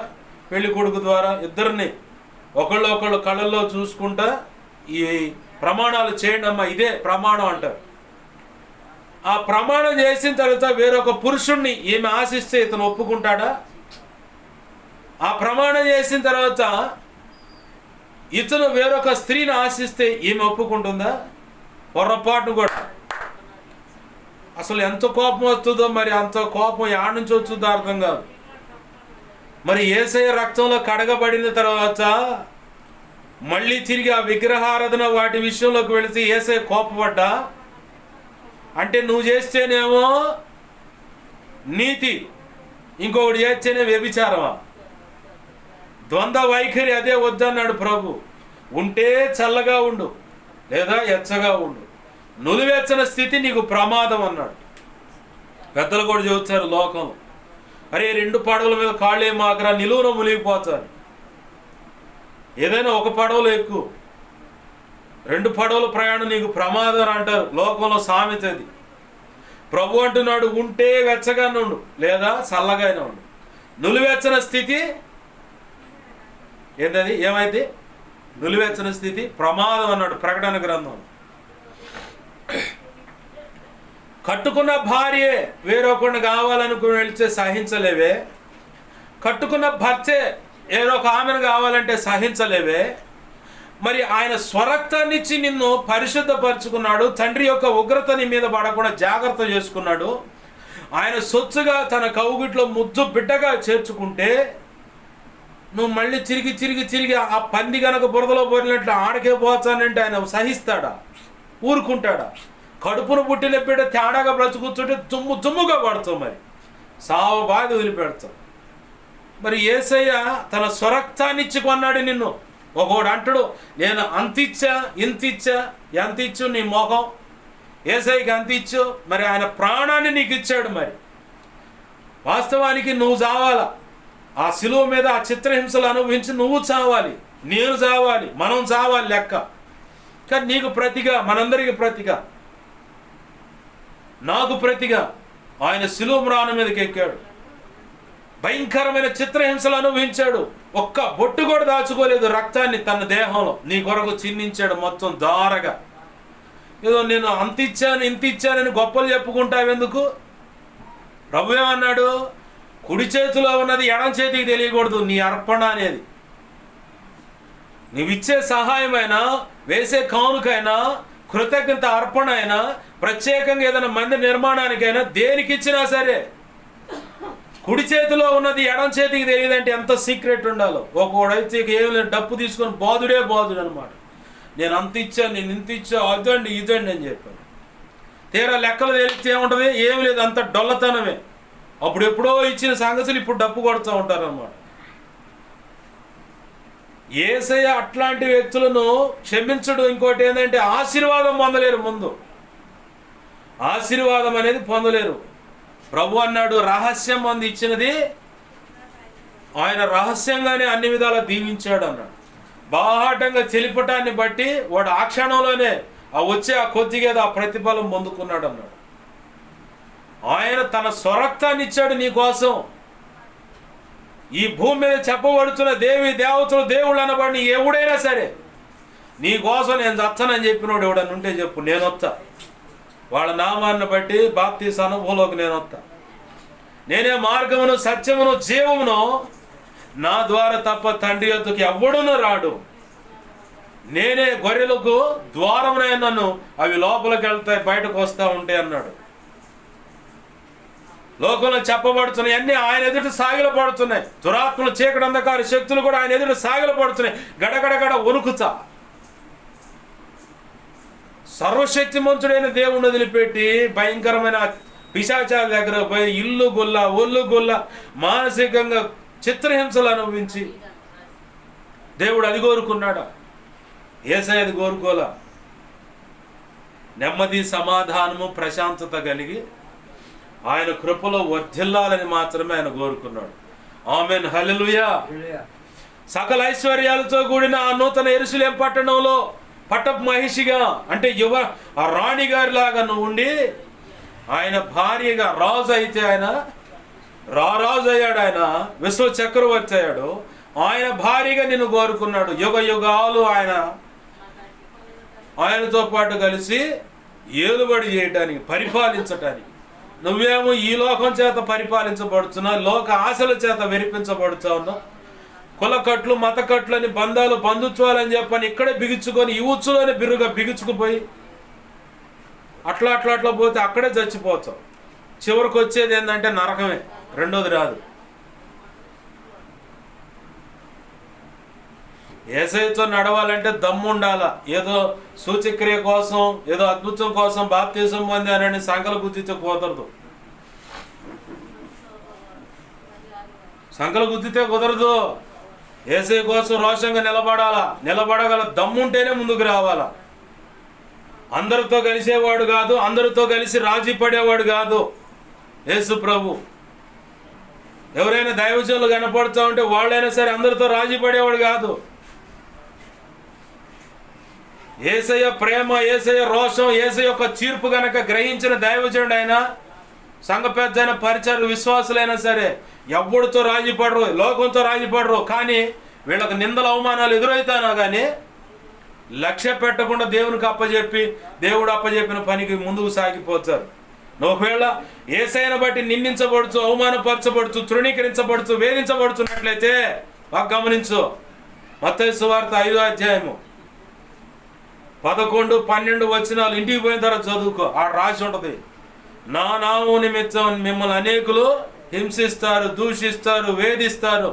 పెళ్లి కొడుకు ద్వారా ఇద్దరిని ఒకళ్ళు కళ్ళల్లో చూసుకుంటా ఈ ప్రమాణాలు చేయండి అమ్మా, ఇదే ప్రమాణం అంటారు. ఆ ప్రమాణం చేసిన తర్వాత వేరొక పురుషుణ్ణి ఈమె ఆశిస్తే ఇతను ఒప్పుకుంటాడా? ఆ ప్రమాణం చేసిన తర్వాత ఇతను వేరొక స్త్రీని ఆశిస్తే ఈమె ఒప్పుకుంటుందా? పొరపాటు కూడా. అసలు ఎంత కోపం వస్తుందో, మరి అంత కోపం యాడ్ నుంచి వస్తుందో అర్థం కాదు. మరి యేసయ్య రక్తంలో కడగబడిన తర్వాత మళ్ళీ తిరిగి ఆ విగ్రహారాధన వాటి విషయంలోకి వెళితే యేసయ్య కోపపడ్డా అంటే నువ్వు చేస్తేనేమో నీతి, ఇంకొకటి చేస్తేనే వ్యభిచారమా? ద్వంద్వ వైఖరి అదే వద్దన్నాడు ప్రభు. ఉంటే చల్లగా ఉండు, లేదా ఎచ్చగా ఉండు. నులివెచ్చని స్థితి నీకు ప్రమాదం అన్నాడు. పెద్దలు కూడా చెబుతారు లోకంలో, అరే 2 పడవల మీద కాళ్ళే మాకరా, నిలువున మునిగిపోతారు. ఏదైనా ఒక పడవలో ఎక్కువ, 2 పడవల ప్రయాణం నీకు ప్రమాదం అంటారు లోకంలో సామెత. అది ప్రభు అంటున్నాడు, ఉంటే వెచ్చగానే ఉండు, లేదా చల్లగానే ఉండు. నులివెచ్చని స్థితి ఏంటది? ఏమైంది? నులివెచ్చని స్థితి ప్రమాదం అన్నాడు ప్రకటన గ్రంథం. కట్టుకున్న భార్యే వేరొకరిని కావాలనుకుని వెళ్తే సహించలేవే, కట్టుకున్న భర్తే ఏరొక ఆమెను కావాలంటే సహించలేవే. మరి ఆయన స్వరక్తాన్ని ఇచ్చి నిన్ను పరిశుద్ధపరుచుకున్నాడు, తండ్రి యొక్క ఉగ్రత నీ మీద పడకుండా జాగ్రత్త చేసుకున్నాడు. ఆయన సొత్తుగా తన కౌగిట్లో ముద్దు బిడ్డగా చేర్చుకుంటే నువ్వు మళ్ళీ తిరిగి ఆ పంది గనక బురదలో పోరినట్లు ఆడకే పోతానంటే ఆయన సహిస్తాడా? ఊరుకుంటాడా? కడుపును పుట్టిన బిడ్డ తేడాగా బ్రతుకుతుంటే తుమ్ముగా పడతావు, మరి సావు బాధ వదిలిపెడతావు. మరి యేసయ్య తన స్వరక్తాన్ని ఇచ్చి కొన్నాడు నిన్ను. ఒకడు అంటాడు, నేను అంతిచ్చా ఇంతిచ్చా, ఎంత ఇచ్చు నీ మోహం, యేసయ్యకి అంత ఇచ్చు. మరి ఆయన ప్రాణాన్ని నీకు ఇచ్చాడు. మరి వాస్తవానికి నువ్వు చావాలా, ఆ శిలువ మీద ఆ చిత్రహింసలు అనుభవించి నువ్వు చావాలి, నేను చావాలి, మనం చావాలి లెక్క. కానీ నీకు ప్రతిగా, మనందరికి ప్రతిగా, నాకు ప్రతిగా ఆయన శిలువ మ్రాను మీదకి ఎక్కాడు. భయంకరమైన చిత్రహింసలు అనుభవించాడు. ఒక్క బొట్టు కూడా దాచుకోలేదు రక్తాన్ని తన దేహంలో నీ కొరకు చిందించాడు మొత్తం దారగా. ఏదో నేను అంత ఇచ్చాను ఇంత ఇచ్చానని గొప్పలు చెప్పుకుంటావెందుకు? ప్రభు ఏమన్నాడు? కుడి చేతిలో ఉన్నది ఎడం చేతికి తెలియకూడదు నీ అర్పణ అనేది. నీవిచ్చే సహాయమైనా, వేసే కానుకైనా, కృతజ్ఞత అర్పణ అయినా, ప్రత్యేకంగా ఏదైనా మందిర నిర్మాణానికైనా, దేనికి ఇచ్చినా సరే కుడి చేతిలో ఉన్నది ఎడం చేతికి తెలియదంటే ఎంత సీక్రెట్ ఉండాలో. ఒకడైతే ఏమి లేదు, డప్పు తీసుకొని బాధుడే బాధుడు అనమాట. నేను అంత ఇచ్చాను, నేను ఇంత ఇచ్చా, అదండి ఇదండి అని చెప్పాను. తీరా లెక్కలు తెలిస్తే ఏముంటుంది? ఏమి లేదు, అంత డొల్లతనమే. అప్పుడు ఎప్పుడో ఇచ్చిన సంగతులు ఇప్పుడు డప్పు కొడుతూ ఉంటారు అన్నమాట. యేసయ్య అట్లాంటి వ్యక్తులను క్షమించడు. ఇంకోటి ఏంటంటే ఆశీర్వాదం పొందలేరు. ముందు ఆశీర్వాదం అనేది పొందలేరు. ప్రభు అన్నాడు, రహస్యం మంది ఇచ్చినది ఆయన రహస్యంగానే అన్ని విధాలా దీవించాడు అన్నాడు. బాహాటంగా చెలిపటాన్ని బట్టి వాడు ఆ క్షణంలోనే వచ్చే ఆ కొద్దిగా ఆ ప్రతిఫలం పొందుకున్నాడు అన్నాడు. ఆయన తన స్వరక్తాన్ని ఇచ్చాడు నీ కోసం. ఈ భూమి మీద చెప్పబడుతున్న దేవి దేవతలు దేవుళ్ళు అనబడిన ఎవడైనా సరే నీ కోసం నేను చచ్చనని చెప్పినోడు ఎవడని ఉంటే చెప్పు, నేను వస్తా. వాళ్ళ నామాన్ని బట్టి బాప్తీస అనుభవంలోకి నేను వస్తా. నేనే మార్గమును సత్యమును జీవమును, నా ద్వారా తప్ప తండ్రి యొద్దకు ఎవ్వడునూ రాడు. నేనే గొర్రెలకు ద్వారమునైనను, అవి లోపలికి వెళ్తాయి బయటకు వస్తూ ఉంటాయి అన్నాడు. లోకంలో చెప్పబడుతున్నాయి అన్నీ ఆయన ఎదుట సాగిలపడుతున్నాయి. దురాత్మలు, చీకటి, అంధకార శక్తులు కూడా ఆయన ఎదుట సాగిలపడుతున్నాయి. గడగడగడ వణుకుతా సర్వశక్తిమంతుడైన దేవుణ్ణి వదిలిపెట్టి భయంకరమైన పిశాచాల దగ్గర పోయి ఇల్లు గొల్ల ఒళ్ళు గొల్ల మానసికంగా చిత్రహింసలు అనుభవించి దేవుడు అది కోరుకున్నాడా? యేసయ్య అది కోరుకోలా. నెమ్మది, సమాధానము, ప్రశాంతత కలిగి ఆయన కృపలో వర్ధిల్లాలని మాత్రమే ఆయన కోరుకున్నాడు. ఆమేన్, హల్లెలూయా. సకల ఐశ్వర్యాలతో కూడిన ఆ నూతన యెరూషలేం పట్టణంలో పట్టపు మహిషిగా, అంటే ఆ రాణి గారి లాగా నువ్వు ఉండి, ఆయన భార్యగా రాజు అయితే ఆయన రారాజు అయ్యాడు, ఆయన విశ్వ చక్రవర్తి అయ్యాడు. ఆయన భార్యగా నిన్ను కోరుకున్నాడు. యుగ యుగాలు ఆయనతో పాటు కలిసి ఏలుబడి చేయటానికి, పరిపాలించటానికి. నువ్వేమో ఈ లోకం చేత పరిపాలించబడుతున్నావు, లోక ఆశల చేత వెరిపించబడుతూ ఉన్నావు. కులకట్లు, మతకట్లు అని, బంధాలు, బంధుత్వాలని చెప్పని ఇక్కడే బిగుచుకొని ఈ ఉచ్చులోనే బిరుగా బిగుచుకుపోయి అట్లా పోతే అక్కడే చచ్చిపోతావు. చివరికి వచ్చేది ఏంటంటే నరకమే, రెండోది రాదు. యేసయ్యతో నడవాలంటే దమ్ము ఉండాలా. ఏదో సూచక్రియ కోసం, ఏదో అద్భుతం కోసం బాప్తిసం పొందానని సంకలు గుద్దితే కుదరదు. సంకలు గుద్దితే కుదరదు. యేసయ్య కోసం రోషంగా నిలబడగల దమ్ముంటేనే ముందుకు రావాలా. అందరితో కలిసేవాడు కాదు, అందరితో కలిసి రాజీ పడేవాడు కాదు యేసు ప్రభు. ఎవరైనా దైవజనులు కనపడుతూ ఉంటే వాళ్ళైనా సరే అందరితో రాజీ పడేవాడు కాదు. యేసయ్య ప్రేమ, యేసయ్య రోషం, యేసయ్య యొక్క తీర్పు గనక గ్రహించిన దైవజనుడు అయినా, సంఘ పెద్ద అయిన పరిచయ విశ్వాసులైనా సరే ఎవరితో రాజీ పడరు, లోకంతో రాజీ పడరు. కానీ వీళ్ళకి నిందల అవమానాలు ఎదురవుతానా కానీ లక్ష్య పెట్టకుండా దేవునికి అప్పచెప్పి, దేవుడు అప్పచెప్పిన పనికి ముందుకు సాగిపోతారు. ఒకవేళ యేసయ్యను బట్టి నిందించబడుచు, అవమానపరచబడుచు, తృణీకరించబడుచు, వేధించబడుచున్నట్లయితే బాగా గమనించు. మత్తయి సువార్త 5వ అధ్యాయము 11, 12 వచనాలు ఇంటికి పోయిన తర్వాత చదువుకో. ఆ రాసి ఉంటుంది, నా నామం నిమిత్తం మిమ్మల్ని అనేకులు హింసిస్తారు, దూషిస్తారు, వేధిస్తారు,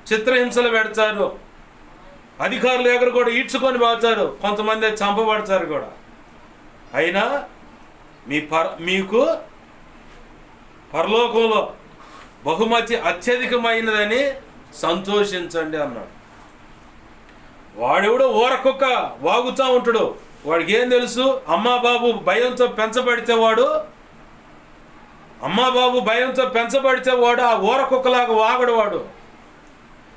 చిత్రహింసలు పెడతారు, అధికారులు దగ్గర కూడా ఈడ్చుకొని పోతారు, కొంతమంది చంపబడతారు కూడా. అయినా మీకు పరలోకంలో బహుమతి అత్యధికమైనదని సంతోషించండి అన్నాడు. వాడెవడో ఊరకొక్క వాగుతూ ఉంటాడు. వాడికి ఏం తెలుసు? అమ్మా బాబు భయంతో పెంచబడితే వాడు ఆ ఊరకొక్కలాగా వాగడు వాడు.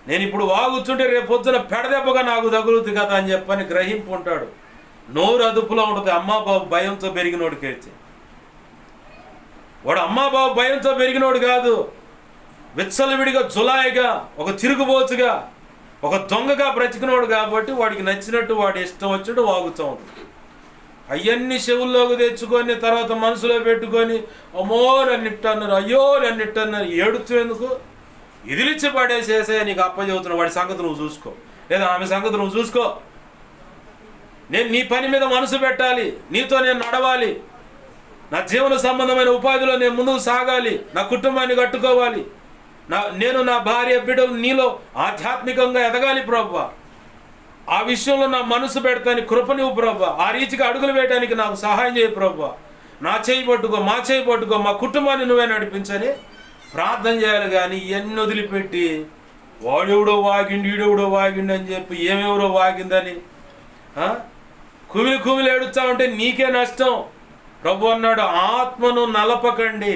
నేను ఇప్పుడు వాగుతుంటే రేపు పొద్దున పెడదెబ్బగా నాకు తగులుతుంది కదా అని చెప్పని గ్రహింపు ఉంటాడు. నోరు అదుపులో ఉంటుంది అమ్మా బాబు భయంతో పెరిగినోడికైతే. వాడు అమ్మా బాబు భయంతో పెరిగినోడు కాదు, విచ్చలవిడిగా జులాయిగా, ఒక తిరుగుబోతుగా, ఒక దొంగగా బ్రతికినోడు. కాబట్టి వాడికి నచ్చినట్టు వాడి ఇష్టం వచ్చినట్టు వాగుతూ ఉంటుంది. అవన్నీ చెవుల్లోకి తెచ్చుకొని తర్వాత మనసులో పెట్టుకొని అమ్మో నన్నిట్టన్నారు, అయ్యో నన్నిట్టన్నారు, ఏడుతూ ఎందుకు? ఇదిలిచ్చి పడేసేసే నీకు అప్పచెబుతున్నావు. వాడి సంగతి నువ్వు చూసుకో, లేదా ఆమె సంగతి నువ్వు చూసుకో. నేను నీ పని మీద మనసు పెట్టాలి, నీతో నేను నడవాలి, నా జీవన సంబంధమైన ఉపాధిలో నేను ముందుకు సాగాలి, నా కుటుంబాన్ని కట్టుకోవాలి, నేను నా భార్య బిడ్డలు నీలో ఆధ్యాత్మికంగా ఎదగాలి ప్రభువా. ఆ విషయంలో నా మనసు పెడతానికి కృపనివ్వు ప్రభువా. ఆ రీతిగా అడుగులు వేయడానికి నాకు సహాయం చేయి ప్రభువా. నా చేయి పట్టుకో, మా చేయి పట్టుకో, మా కుటుంబాన్ని నువ్వే నడిపించని ప్రార్థన చేయాలి. కానీ ఇవన్నీ వదిలిపెట్టి వాడెవడో వాగిండు, ఈడెవడో వాగిండు అని చెప్పి ఏమెవరో వాగిందని కుమిలి ఏడుస్తా ఉంటే నీకే నష్టం. ప్రభు అన్నాడు, ఆత్మను నలపకండి.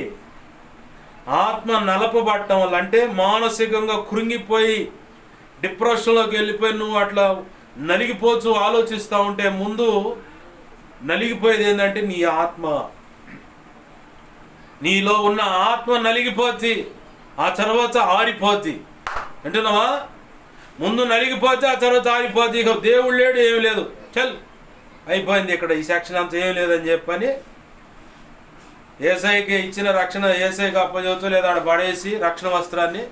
ఆత్మ నలపబడటం వల్ల అంటే మానసికంగా కృంగిపోయి డిప్రెషన్లోకి వెళ్ళిపోయి నువ్వు అట్లా నలిగిపోతూ ఆలోచిస్తూ ఉంటే ముందు నలిగిపోయేది ఏంటంటే నీ ఆత్మ. నీలో ఉన్న ఆత్మ నలిగిపోద్ది, ఆ తర్వాత ఆరిపోద్ది. అంటున్నావా? ముందు నలిగిపోతే ఆ తర్వాత ఆరిపోద్ది. ఇక దేవుడు లేడు, ఏమి లేదు, చల్ అయిపోయింది, ఇక్కడ ఈ సెక్షన్ అంతా ఏం లేదని చెప్పని యేసయ్యకి ఇచ్చిన రక్షణ యేసయ్యకి అప్పచెబుతూ లేదా ఆడ పడేసి రక్షణ వస్త్రాన్ని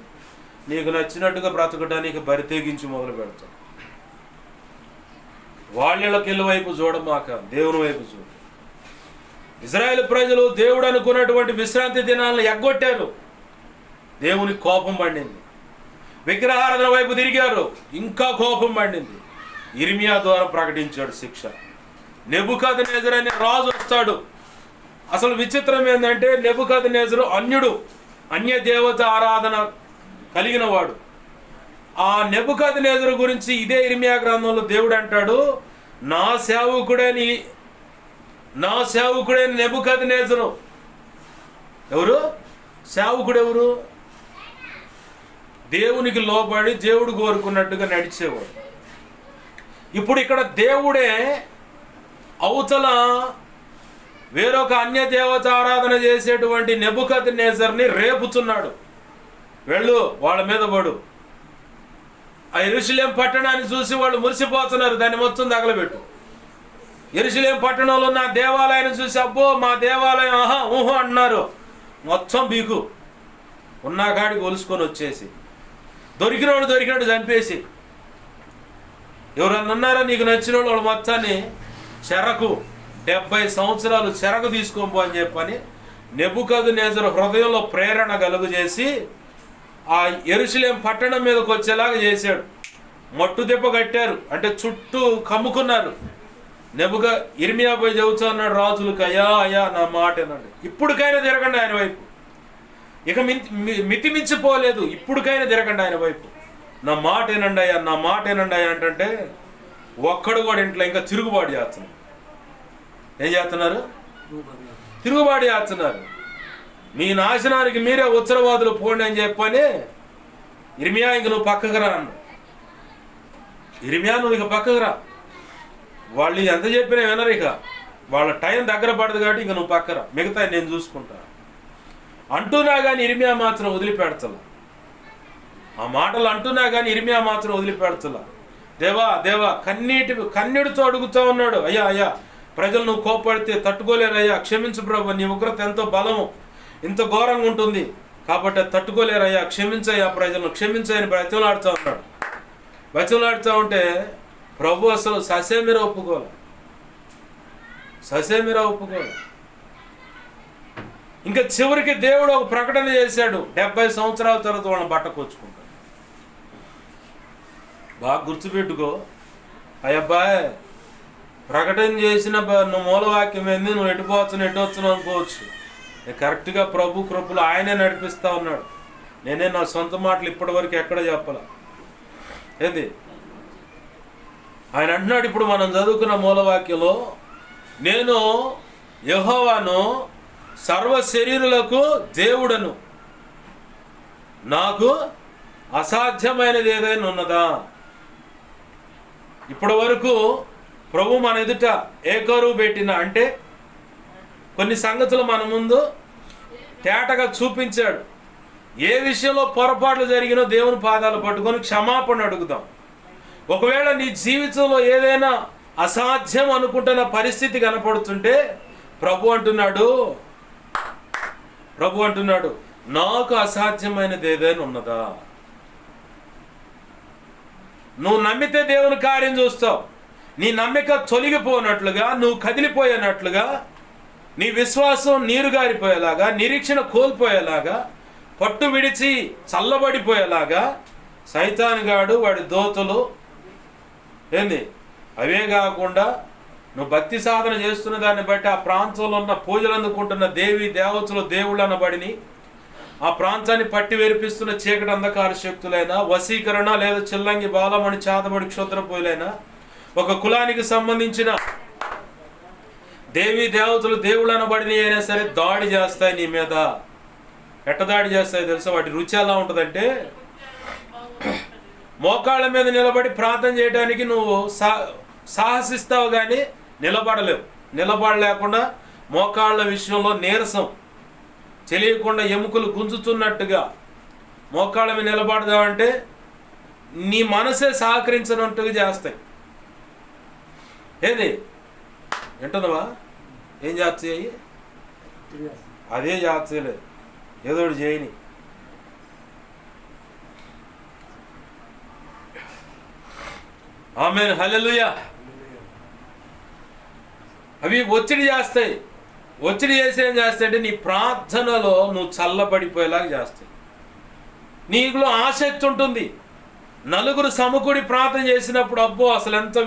నీకు నచ్చినట్టుగా బ్రతకడానికి బరితెగించి మొదలు పెడతాం. వాళ్ళకి వైపు చూడమాక, దేవుని వైపు చూడు. ఇజ్రాయేల్ ప్రజలు దేవుడు అనుకున్నటువంటి విశ్రాంతి దినాలను ఎగ్గొట్టారు, దేవునికి కోపం పండింది. విగ్రహారాధన వైపు తిరిగారు, ఇంకా కోపం పండింది. ఇర్మియా ద్వారా ప్రకటించాడు శిక్ష. నెబుకద్నెజరు అనే రాజు వస్తాడు. అసలు విచిత్రం ఏంటంటే నెబుకద్నెజరు అన్యుడు, అన్య దేవత ఆరాధన కలిగిన వాడు. ఆ నెబుకద్నెజరు గురించి ఇదే ఇర్మియా గ్రంథంలో దేవుడు అంటాడు, నా సేవకుడైన నెబుకద్నెజరు. ఎవరు సేవకుడు? ఎవరు? దేవునికి లోబడి దేవుడు కోరుకున్నట్టుగా నడిచేవాడు. ఇప్పుడు ఇక్కడ దేవుడే అవతల వేరొక అన్య దేవత ఆరాధన చేసేటువంటి నెబుకద్నెజర్ని రేపుతున్నాడు. వెళ్ళు, వాళ్ళ మీద పడు. ఆ యెరూషలేం పట్టణాన్ని చూసి వాళ్ళు మురిసిపోతున్నారు, దాన్ని మొత్తం తగలబెట్టు. యెరూషలేం పట్టణంలో ఉన్న దేవాలయాన్ని చూసి అబ్బో మా దేవాలయం ఆహా ఊహో అంటున్నారు, మొత్తం బీకు. ఉన్నా కాడికి ఒలుసుకొని వచ్చేసి దొరికినోడు చంపేసి, ఎవరన్నా ఉన్నారా నీకు నచ్చిన వాళ్ళు మొత్తాన్ని చెరకు 70 సంవత్సరాలు చెరకు తీసుకోపో అని చెప్పని నెబుకద్నెజరు హృదయంలో ప్రేరణ కలుగజేసి ఆ యెరూషలేం పట్టణం మీదకి వచ్చేలాగా చేశాడు. మట్టు దెబ్బ కట్టారు, అంటే చుట్టూ కమ్ముకున్నారు. ఇర్మియా పోయి చెబుతా అన్నాడు రాజులకు, అయ్యా అయ్యా నా మాట అన్నాడు, ఇప్పుడుకైనా తిరగండి ఆయన వైపు. ఇక మితిమించిపోలేదు, ఇప్పుడుకైనా తిరగండి ఆయన వైపు. నా మాట ఏనండి అయ్యా, నా మాట ఏనండి అయ్యా అంటే ఒక్కడు కూడా ఇంట్లో ఇంకా తిరుగుబాటు చేస్తున్నారు. ఏం చేస్తున్నారు? తిరుగుబాటు చేస్తున్నారు. మీ నాశనానికి మీరే ఉత్తరవాదులు పోండి అని చెప్పని ఇర్మియా ఇంక నువ్వు పక్కకు రా అన్న. ఇర్మియా నువ్వు ఇక పక్కకు రా, వాళ్ళు ఎంత చెప్పినా వినరు, ఇక వాళ్ళ టైం దగ్గర పడదు కాబట్టి ఇక నువ్వు పక్కరా, మిగతా నేను చూసుకుంటా అంటున్నా కానీ ఇర్మియా మాత్రం వదిలిపెడతలా. ఆ మాటలు అంటున్నా కానీ ఇర్మియా మాత్రం వదిలిపెడతలా. దేవా దేవా కన్నీటితో అడుగుతూ ఉన్నాడు, అయ్యా అయ్యా ప్రజలు నువ్వు కోప్పడితే తట్టుకోలేరయ్యా, క్షమించు ప్రభు, నీ ఉగ్రత ఎంతో బలము, ఇంత ఘోరంగా ఉంటుంది కాబట్టి తట్టుకోలేరయ్యా, క్షమించయ్యా ప్రజలను, క్షమించని బతిమలాడుతూ ఉన్నాడు. బతిమలాడుతూ ఉంటే ప్రభు అసలు ససేమిరా ఒప్పుకోలే. ఇంకా చివరికి దేవుడు ఒక ప్రకటన చేశాడు, 70 సంవత్సరాల తర్వాత వాళ్ళని బట్టకొచ్చుకుంటాడు. బాగా గుర్తుపెట్టుకో అయ్యబ్బాయ్, ప్రకటన చేసిన నువ్వు మూలవాక్యం ఏంది, నువ్వు ఎటువచ్చు అనుకోవచ్చు. కరెక్ట్గా ప్రభు కృపలు ఆయనే నడిపిస్తూ ఉన్నాడు. నేనే నా సొంత మాటలు ఇప్పటి వరకు ఎక్కడ చెప్పాల. ఏంది ఆయన అంటున్నాడు, ఇప్పుడు మనం చదువుకున్న మూలవాక్యంలో, నేను యెహోవాను సర్వ శరీరులకు దేవుడను, నాకు అసాధ్యమైనది ఏదైనా ఉన్నదా? ఇప్పటి వరకు ప్రభు మన ఎదుట ఏకరువు పెట్టిన, అంటే కొన్ని సంగతులు మన ముందు తేటగా చూపించాడు. ఏ విషయంలో పొరపాట్లు జరిగినో దేవుని పాదాలు పట్టుకొని క్షమాపణ అడుగుదాం. ఒకవేళ నీ జీవితంలో ఏదైనా అసాధ్యం అనుకుంటున్న పరిస్థితి కనపడుతుంటే ప్రభు అంటున్నాడు నాకు అసాధ్యమైనది ఏదైనా ఉన్నదా? నువ్వు నమ్మితే దేవుని కార్యం చూస్తావు. నీ నమ్మిక తొలగిపోయినట్లుగా, నువ్వు కదిలిపోయినట్లుగా, నీ విశ్వాసం నీరుగారిపోయేలాగా, నిరీక్షణ కోల్పోయేలాగా, పట్టు విడిచి చల్లబడిపోయేలాగా సైతానుగాడు వాడి దోతలు ఏంది అవే కాకుండా నువ్వు భక్తి సాధన చేస్తున్న దాన్ని బట్టి ఆ ప్రాంతంలో ఉన్న పూజలు అందుకుంటున్న దేవతలు దేవుళ్ళు అనబడిని, ఆ ప్రాంతాన్ని పట్టి వేరిపిస్తున్న చీకటి అంధకార శక్తులైనా, వశీకరణ లేదా చిల్లంగి బాలమణి చాతబడి క్షుద్రపోయిలైనా, ఒక కులానికి సంబంధించిన దేవతలు దేవుళ్ళు అనబడిని అయినా సరే దాడి చేస్తాయి నీ మీద. ఎట్ట దాడి చేస్తాయి తెలుసా? వాటి రుచి ఎలా ఉంటుందంటే, మోకాళ్ళ మీద నిలబడి ప్రార్థన చేయడానికి నువ్వు సాహసిస్తావు కానీ నిలబడలేవు. నిలబడలేకుండా మోకాళ్ళ విషయంలో నీరసం, తెలియకుండా ఎముకలు గుంజుతున్నట్టుగా మోకాళ్ళ మీద నిలబడదామంటే నీ మనసే సహకరించినట్టుగా చేస్తాయి. ఏది వింటున్నావా? ఏం చేస్తాయి? అదే చేస్తలేదు, ఏదో ఒకటి చేయని. ఆమేన్, హల్లెలూయా. అవి ఒత్తిడి చేస్తాయి. ఒత్తిడి చేసి ఏం చేస్తాయంటే నీ ప్రార్థనలో నువ్వు చల్లబడిపోయేలాగా చేస్తాయి. నీకులో ఆసక్తి ఉంటుంది. నలుగురు సమకూడి ప్రార్థన చేసినప్పుడు అబ్బో అసలు ఎంత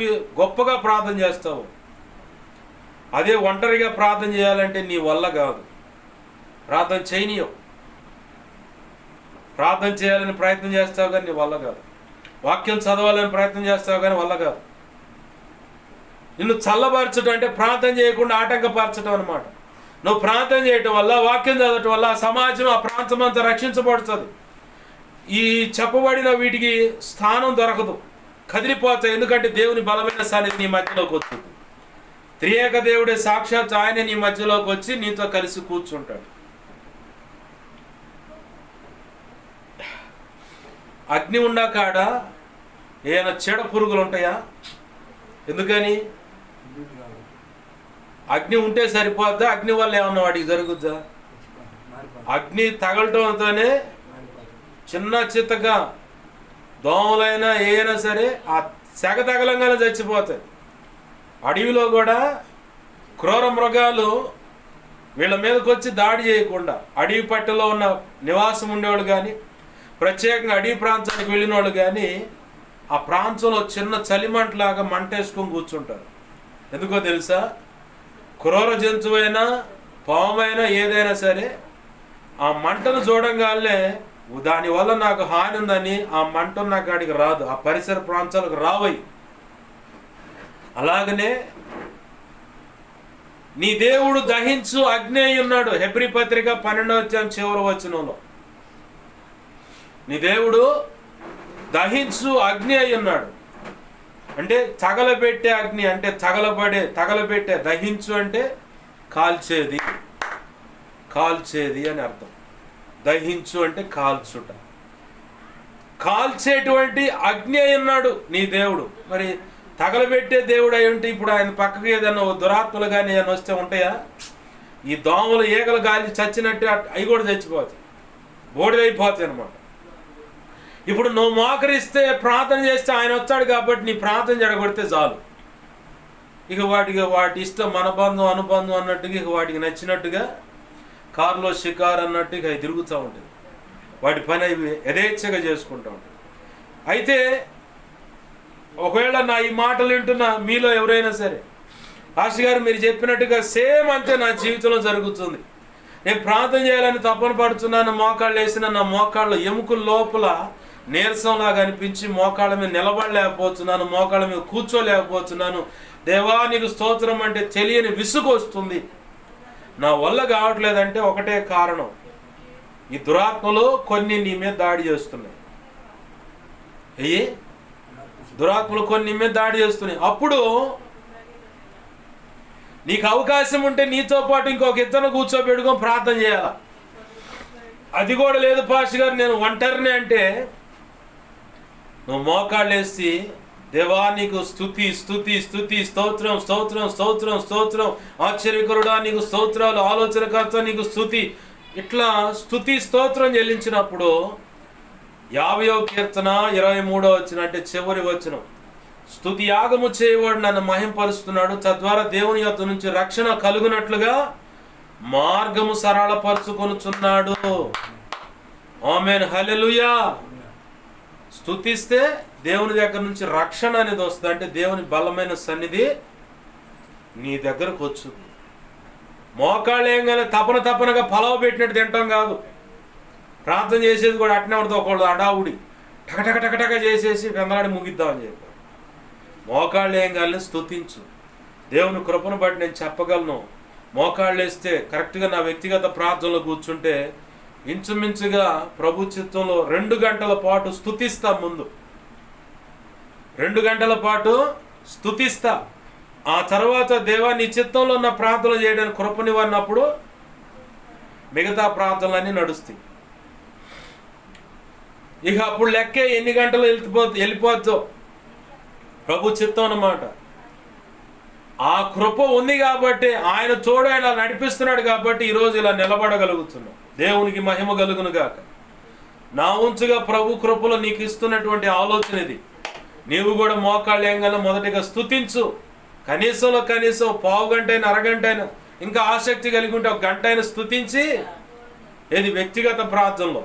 గొప్పగా ప్రార్థన చేస్తావు. అదే ఒంటరిగా ప్రార్థన చేయాలంటే నీ వల్ల కాదు. ప్రార్థన చేయనీయవు. ప్రార్థన చేయాలని ప్రయత్నం చేస్తావు కానీ నీ వల్ల కాదు. వాక్యం చదవాలని ప్రయత్నం చేస్తావు కానీ వల్ల కాదు. నిన్ను చల్లబరచడం అంటే ప్రార్థన చేయకుండా ఆటంకపరచడం అనమాట. నువ్వు ప్రార్థన చేయటం వల్ల, వాక్యం చదవటం వల్ల సమాజం, ఆ ప్రాంతం అంతా రక్షించబడుతుంది. ఈ చెప్పబడిన వీటికి స్థానం దొరకదు, కదిలిపోతాయి. ఎందుకంటే దేవుని బలమైన సన్నిధి నీ మధ్యలోకి వచ్చింది. త్రియేక దేవుడే సాక్షాత్ ఆయన నీ మధ్యలోకి వచ్చి నీతో కలిసి కూర్చుంటాడు. అగ్ని ఉన్నా కాడ ఏమైనా చెడ పురుగులు ఉంటాయా? ఎందుకని? అగ్ని ఉంటే సరిపోద్దా? అగ్ని వల్ల ఏమన్నా వాటికి జరుగుద్దా? అగ్ని తగలటంతోనే చిన్న చిత్తగా దోమలైనా ఏమైనా సరే ఆ సెగ తగలంగానే చచ్చిపోతాయి. అడవిలో కూడా క్రూర మృగాలు వీళ్ళ మీదకి వచ్చి దాడి చేయకుండా, అడవి పట్టలో ఉన్న నివాసం ఉండేవాళ్ళు కానీ, ప్రత్యేకంగా అడవి ప్రాంతానికి వెళ్ళిన వాళ్ళు కానీ ఆ ప్రాంతంలో చిన్న చలిమంటలాగా మంటేసుకొని కూర్చుంటారు. ఎందుకో తెలుసా? క్రూర జంతువైనా పామైనా ఏదైనా సరే ఆ మంటను చూడంగానే దానివల్ల నాకు హాని ఉందని ఆ మంట ఉన్న కాడికి రాదు, ఆ పరిసర ప్రాంతాలకు రావయి. అలాగనే నీ దేవుడు దహించు అగ్ని అయి ఉన్నాడు. హెబ్రీ పత్రిక 12వ అధ్యాయం చివరి వచనంలో నీ దేవుడు దహించు అగ్ని అయి ఉన్నాడు. అంటే తగలబెట్టే అగ్ని, అంటే తగలబెట్టే. దహించు అంటే కాల్చేది అని అర్థం. దహించు అంటే కాల్చుట. కాల్చేటువంటి అగ్ని అయి ఉన్నాడు నీ దేవుడు. మరి తగలబెట్టే దేవుడు అయి ఉంటే ఇప్పుడు ఆయన పక్కకి ఏదైనా దురాత్మలు కానీ ఏమైనా వస్తే ఉంటాయా? ఈ దోమలు ఈగలు గాలి చచ్చినట్టు అవి కూడా చచ్చిపోతాయి, బోడిదైపోతాయి అనమాట. ఇప్పుడు నువ్వు మోకరిస్తే ప్రార్థన చేస్తే ఆయన వచ్చాడు కాబట్టి నీ ప్రార్థన జరగొడితే చాలు. ఇక వాటి ఇష్టం, మనబంధం అనుబంధం అన్నట్టుగా, ఇక వాటికి నచ్చినట్టుగా కారులో షికారు అన్నట్టుగా అవి తిరుగుతూ ఉంటుంది. వాటి పని అవి యథేచ్ఛగా చేసుకుంటూ ఉంటుంది. అయితే ఒకవేళ నా ఈ మాటలు వింటున్న మీలో ఎవరైనా సరే, పాస్టర్ గారు మీరు చెప్పినట్టుగా సేమ్ అంతే నా జీవితంలో జరుగుతుంది, నేను ప్రార్థన చేయాలని తపన పడుతున్నాను, మోకాళ్ళు వేసిన నా మోకాళ్ళ ఎముకల లోపల నీరసంలాగా అనిపించి మోకాళ్ళ మీద నిలబడలేకపోతున్నాను, మోకాళ్ళ మీద కూర్చోలేకపోతున్నాను, దేవా నీకు స్తోత్రం అంటే తెలియని విసుగు వస్తుంది, నా వల్ల కావట్లేదంటే ఒకటే కారణం, ఈ దురాత్మలు కొన్ని నీ మీద దాడి చేస్తున్నాయి. దురాత్మలు కొన్ని నీ మీద దాడి చేస్తున్నాయి. అప్పుడు నీకు అవకాశం ఉంటే నీతో పాటు ఇంకొక ఇద్దరు కూర్చోబెట్టుకొని ప్రార్థన చేయాల. అది కూడా లేదు పాస్టర్ గారు నేను ఒంటరినే అంటే నువ్వు మోకాళ్ళు వేసి దేవా నీకు స్తుతి స్తుతి స్తుతి స్తోత్రం స్తోత్రం స్తోత్రం స్తోత్రం ఆశ్చర్యకరుడా నీకు స్తోత్రాలు ఆలోచనకర్త నీకు స్తుతి, ఇట్లా స్తుతి స్తోత్రం చెల్లించినప్పుడు 50వ కీర్తన 23వ వచనం అంటే చివరి వచనం, స్తుతి యాగము చేయవాడు నన్ను మహింపరుస్తున్నాడు, తద్వారా దేవుని యొద్ద నుంచి రక్షణ కలుగునట్లుగా మార్గము సరళపరుచుకొనుచున్నాడు. ఆమేన్ హల్లెలూయా. స్తుతిస్తే దేవుని దగ్గర నుంచి రక్షణ అనేది వస్తుంది. అంటే దేవుని బలమైన సన్నిధి నీ దగ్గరకు వచ్చుంది. మోకాళ్ళు ఏం కానీ తపనగా పలవ పెట్టినట్టు తింటాం కాదు. ప్రార్థన చేసేది కూడా అట్నే ఉంటుంది. ఒకళ్ళు అడావుడి టకటక చేసేసి వెందలాడి ముగిద్దామని చెప్పి. మోకాళ్ళు ఏం కానీ స్తుతించు. దేవుని కృపను బట్టి నేను చెప్పగలను, మోకాళ్ళు వేస్తే కరెక్ట్గా నా వ్యక్తిగత ప్రార్థనలో కూర్చుంటే ఇంచుమించుగా ప్రభు చిత్తంలో 2 గంటల పాటు స్తుతిస్తా. ముందు 2 గంటల పాటు స్తుతిస్తా. ఆ తర్వాత దేవా నీ చిత్తంలో ఉన్న ప్రార్థనలు చేయడానికి కృపనివన్నప్పుడు మిగతా ప్రార్థనలన్నీ నడుస్తాయి. ఇక అప్పుడు లెక్కే ఎన్ని గంటలు వెళ్ళిపోద్దో ప్రభు చిత్తం అన్నమాట. ఆ కృప ఉంది కాబట్టి ఆయన తోడు ఇలా నడిపిస్తున్నాడు కాబట్టి ఈరోజు ఇలా నిలబడగలుగుతున్నాం. దేవునికి మహిమ కలుగును గాక. నా ఉంచుగా ప్రభు కృపలో నీకు ఇస్తున్నటువంటి ఆలోచన ఇది. నీవు కూడా మోకాళ్ళు ఏంగల మొదటిగా స్తుతించు. కనీసం పావు గంట అయినా అరగంట అయినా, ఇంకా ఆసక్తి కలిగి ఉంటే 1 గంట అయినా స్తుతించి, ఏది వ్యక్తిగత ప్రార్థనలో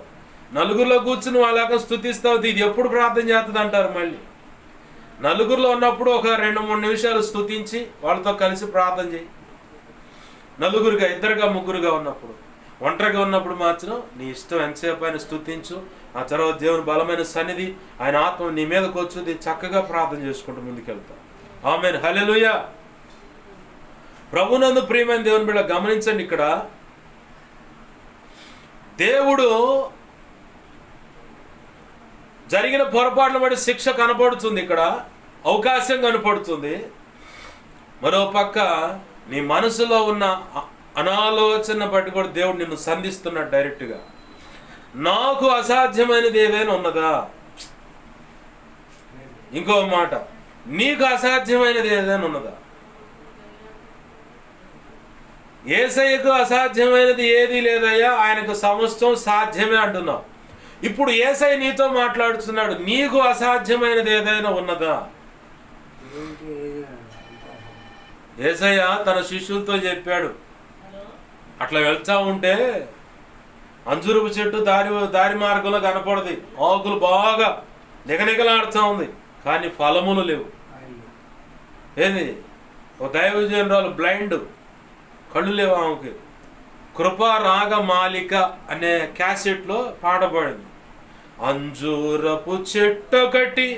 నలుగురిలో కూర్చుని వాళ్ళగా స్తుతిస్తావు. ఇది ఎప్పుడు ప్రార్థన చేస్తుంది అంటారు. మళ్ళీ నలుగురిలో ఉన్నప్పుడు ఒక 2-3 నిమిషాలు స్తుతించి వాళ్ళతో కలిసి ప్రార్థన చేయి. నలుగురుగా, ఇద్దరుగా, ముగ్గురుగా ఉన్నప్పుడు, ఒంటరిగా ఉన్నప్పుడు మాత్రం నీ ఇష్టం ఎంతసేపు అయినా స్తుతించు. ఆ తర్వాత దేవుని బలమైన సన్నిధి ఆయన ఆత్మ నీ మీదకి వచ్చి చక్కగా ప్రార్థన చేసుకుంటూ ముందుకెళ్తాం. ఆమేన్ హల్లెలూయా. ప్రభునందు ప్రియమైన దేవుని బిడ్డ గమనించండి, ఇక్కడ దేవుడు జరిగిన పొరపాట్ల బట్టి శిక్ష కనపడుతుంది, ఇక్కడ అవకాశం కనపడుతుంది. మరో పక్క నీ మనసులో ఉన్న అనాలోచన బట్టి కూడా దేవుడు నిన్ను సంధిస్తున్నాడు డైరెక్ట్గా. నాకు అసాధ్యమైనది ఏదైనా ఉన్నదా? ఇంకో మాట, నీకు అసాధ్యమైనది ఏదైనా ఉన్నదా? యేసయ్యకు అసాధ్యమైనది ఏది లేదయ్యా, ఆయనకు సమస్తం సాధ్యమే అంటున్నావు. ఇప్పుడు యేసయ్య నీతో మాట్లాడుతున్నాడు, నీకు అసాధ్యమైనది ఏదైనా ఉన్నదా? యేసయ్య తన శిష్యులతో చెప్పాడు, అట్లా వెళ్తా ఉంటే అంజురుపు చెట్టు దారి మార్గంలో కనపడది, ఆకులు బాగా నిగనిగలాడుతూ ఉంది. కానీ ఫలములు లేవు. ఏది ఓ దైవజనురాలు బ్లైండ్, కళ్ళు లేవు ఆమెకి. కృపా రాగమాలిక అనే క్యాసెట్లో పాడబడింది. అంజూరపు చెట్టొకటి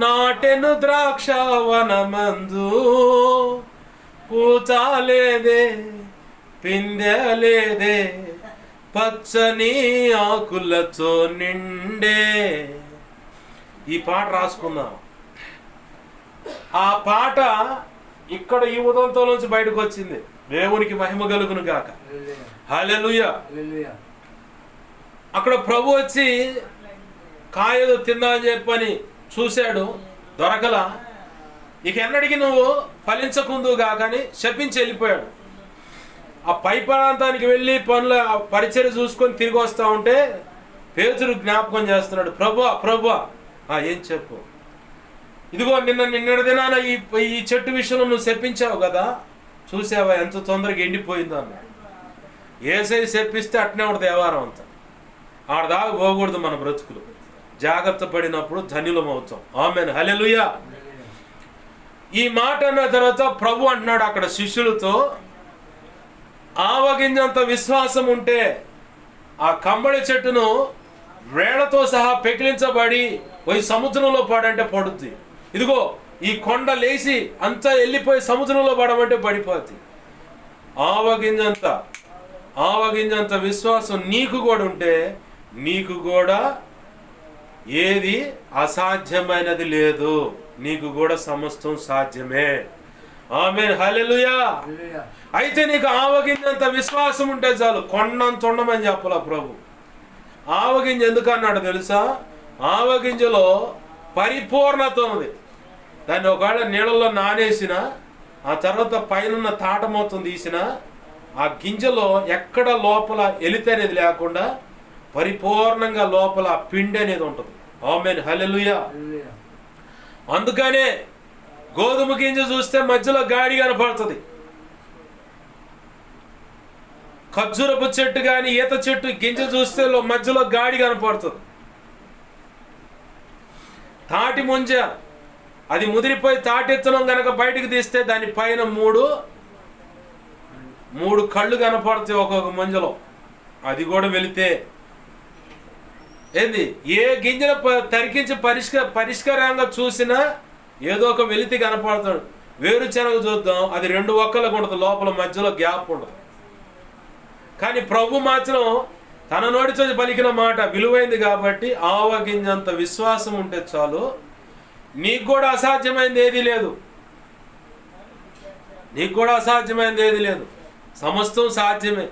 నాటెను ద్రాక్షవనమందు, పూచాలేదే పిందెలేదే పచ్చని ఆకులతో నిండే. ఈ పాట రాసుకుందాం. ఆ పాట ఇక్కడ ఈ ఉదంతో నుంచి బయటకు వచ్చింది. దేవునికి మహిమ కలుగును గాక. హల్లెలూయా. అక్కడ ప్రభు వచ్చి కాయలు తిందా అని చెప్పని చూశాడు, దొరకలా. ఇక ఎన్నడికి నువ్వు ఫలించకుందుగా కానీ శపించి వెళ్ళిపోయాడు. ఆ పై ప్రాంతానికి వెళ్ళి పనుల పరిచర్య చూసుకొని తిరిగి వస్తూ ఉంటే పేతురు జ్ఞాపకం చేస్తున్నాడు, ప్రభువా ఏం చెప్పు, ఇదిగో నిన్న దినాన ఈ చెట్టు విషయంలో నువ్వు శపించావు కదా, చూసావా ఎంత తొందరగా ఎండిపోయిందో అన్నాడు. ఏసై శపిస్తే అట్నే ఉంటుంది వ్యవహారం అంతా. ఆడదాకా పోకూడదు మన బ్రతుకులు. జాగ్రత్త పడినప్పుడు ధన్యులం అవుతాం. ఆమేన్. హల్లెలూయా. ఈ మాట అన్న తర్వాత ప్రభు అంటున్నాడు అక్కడ శిష్యులతో, ఆవగింజంత విశ్వాసం ఉంటే ఆ కంబళి చెట్టును వేళ్లతో సహా పెకిలించబడి పోయి సముద్రంలో పడంటే పడుద్ది. ఇదిగో ఈ కొండ లేచి అంతా వెళ్ళిపోయి సముద్రంలో పడమంటే పడిపోద్ది. ఆవగింజంత విశ్వాసం నీకు కూడా ఉంటే నీకు కూడా ఏది అసాధ్యమైనది లేదు, నీకు కూడా సమస్తం సాధ్యమే. ఆమేన్. హల్లెలూయా. అయితే నీకు ఆవగింజంత విశ్వాసం ఉంటే చాలు, కొండంత ఉండమని చెప్పాల ప్రభు. ఆవగింజ ఎందుకు అన్నాడు తెలుసా? ఆవగింజలో పరిపూర్ణత ఉంది. దాన్ని ఒకవేళ నీళ్ళల్లో నానేసిన ఆ తర్వాత పైన తాటమూతం తీసిన ఆ గింజలో ఎక్కడ లోపల ఎలిత అనేది లేకుండా పరిపూర్ణంగా లోపల పిండి అనేది ఉంటుంది. ఆమేన్. హల్లెలూయా. అందుకనే గోధుమ గింజ చూస్తే మధ్యలో గాడి కనపడుతుంది. ఖర్జూరపు చెట్టు కానీ ఈత చెట్టు గింజ చూస్తే మధ్యలో గాడి కనపడుతుంది. తాటి ముంజ అది ముదిరిపోయి తాటెత్తనం గనక బయటకు తీస్తే దాని పైన మూడు కళ్ళు కనపడతాయి ఒక్కొక్క ముంజలో. అది కూడా వెళితే ఏంది, ఏ గింజను తరికించి పరిష్కారంగా చూసినా ఏదో ఒక వెలితి కనపడతాడు. వేరుశనగ చూద్దాం, అది 2 ఒక్కలకు ఉండదు, లోపల మధ్యలో గ్యాప్ ఉండదు. కానీ ప్రభు మాత్రం తన నోటితో పలికిన మాట విలువైంది కాబట్టి ఆవగింజంత విశ్వాసం ఉంటే చాలు, నీకు కూడా అసాధ్యమైంది ఏది లేదు. నీకు కూడా అసాధ్యమైంది ఏది లేదు, సమస్తం సాధ్యమే.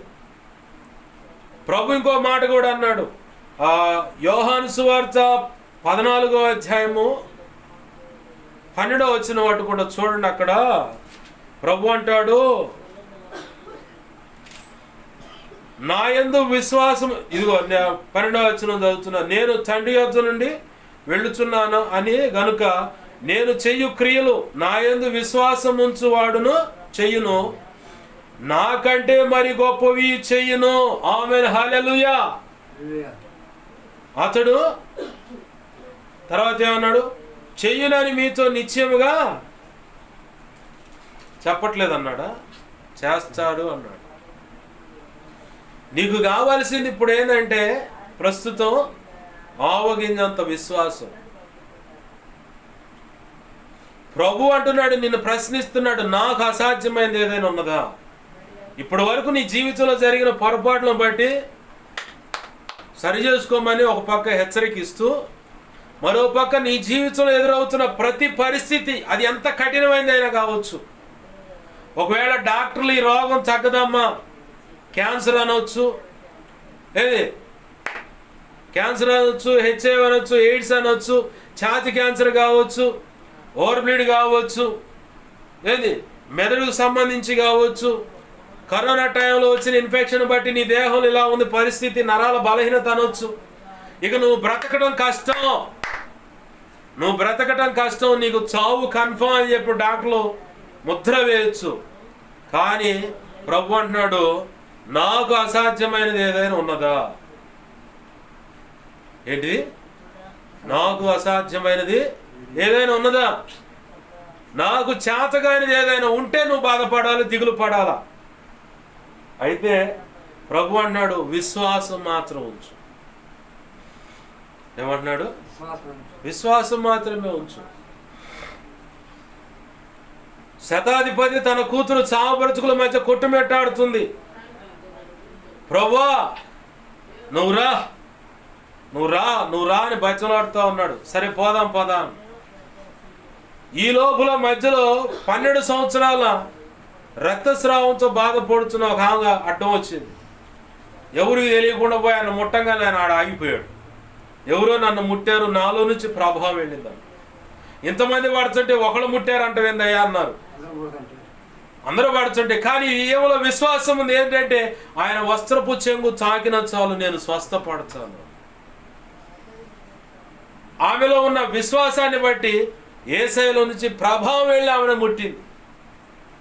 ప్రభు ఇంకో మాట కూడా అన్నాడు. యోహాను సువార్త 14వ అధ్యాయము 12వ వచనం వాటి కూడా చూడండి. అక్కడ ప్రభు అంటాడు, నా యందు విశ్వాసం, ఇదిగో 12వ వచనం చదువుతున్నా, నేను తండ్రి యొద్ద నుండి వెళ్ళుచున్నాను అని గనుక నేను చెయ్యు క్రియలు నా యందు విశ్వాసం ఉంచువాడును చెయ్యును, నాకంటే మరి గొప్పవి చెయ్యును. ఆమేన్. హల్లెలూయా. అతడు తర్వాత ఏమన్నాడు? చెయ్యునని మీతో నిశ్చయముగా చెప్పట్లేదు అన్నాడా, చేస్తాడు అన్నాడు. నీకు కావాల్సింది ఇప్పుడు ఏంటంటే ప్రస్తుతం ఆవగింజంత విశ్వాసం. ప్రభు అంటున్నాడు, నిన్ను ప్రశ్నిస్తున్నాడు, నాకు అసాధ్యమైనది ఏదైనా ఉన్నదా? ఇప్పటి వరకు నీ జీవితంలో జరిగిన పొరపాట్లను బట్టి సరి చేసుకోమని ఒక పక్క హెచ్చరిక ఇస్తూ, మరో పక్క నీ జీవితంలో ఎదురవుతున్న ప్రతి పరిస్థితి అది ఎంత కఠినమైనదైనా కావచ్చు. ఒకవేళ డాక్టర్లు ఈ రోగం తగ్గదమ్మా, క్యాన్సర్ అనవచ్చు, క్యాన్సర్ అనొచ్చు, హెచ్ఐవి అనొచ్చు, ఎయిడ్స్ అనొచ్చు, ఛాతి క్యాన్సర్ కావచ్చు, ఓవర్ బ్లీడ్ కావచ్చు, మెదడుకు సంబంధించి కావచ్చు, కరోనా టైంలో వచ్చిన ఇన్ఫెక్షన్ బట్టి నీ దేహంలో ఇలా ఉంది పరిస్థితి, నరాల బలహీనత అనొచ్చు. ఇక నువ్వు బ్రతకడం కష్టం, నీకు చావు కన్ఫర్మ్ అని చెప్పి డాక్టర్లు ముద్ర వేయచ్చు. కానీ ప్రభు అంటున్నాడు, నాకు అసాధ్యమైనది ఏదైనా ఉన్నదా? ఏంటి? నాకు అసాధ్యమైనది ఏదైనా ఉన్నదా? నాకు చేతగానిది ఏదైనా ఉంటే నువ్వు బాధపడాలి, దిగులు పడాలా. అయితే ప్రభు అన్నాడు విశ్వాసం మాత్రం ఉంచు. ఏమంటున్నాడు? విశ్వాసం మాత్రమే ఉంచు. శతాధిపతి తన కూతురు చావపరుచుకుల మధ్య కొట్టుమెట్టాడుతుంది. ప్రభువా నువ్వు రా అని బచ్చలాడుతూ ఉన్నాడు. సరే పోదాం. ఈ లోపల మధ్యలో 12 సంవత్సరాల రక్తస్రావంతో బాధపడుతున్న ఒక ఆమె అడ్డం వచ్చింది. ఎవరికి తెలియకుండా పోయి ఆయన ముట్టంగానే ఆయన ఆడ ఆగిపోయాడు. ఎవరో నన్ను ముట్టారు, నాలో నుంచి ప్రభావం వెళ్ళిందని. ఇంతమంది పడుతుంటే ఒకళ్ళు ముట్టారంట ఏందయ్యా అన్నారు. అందరూ పడుతుంటే, కానీ ఏమో విశ్వాసం ఉంది. ఏంటంటే ఆయన వస్త్రపు చెంగు తాకిన చాలు నేను స్వస్థపడతాను. ఆమెలో ఉన్న విశ్వాసాన్ని బట్టి యేసయ్యలో నుంచి ప్రభావం వెళ్ళి ఆమెను ముట్టింది.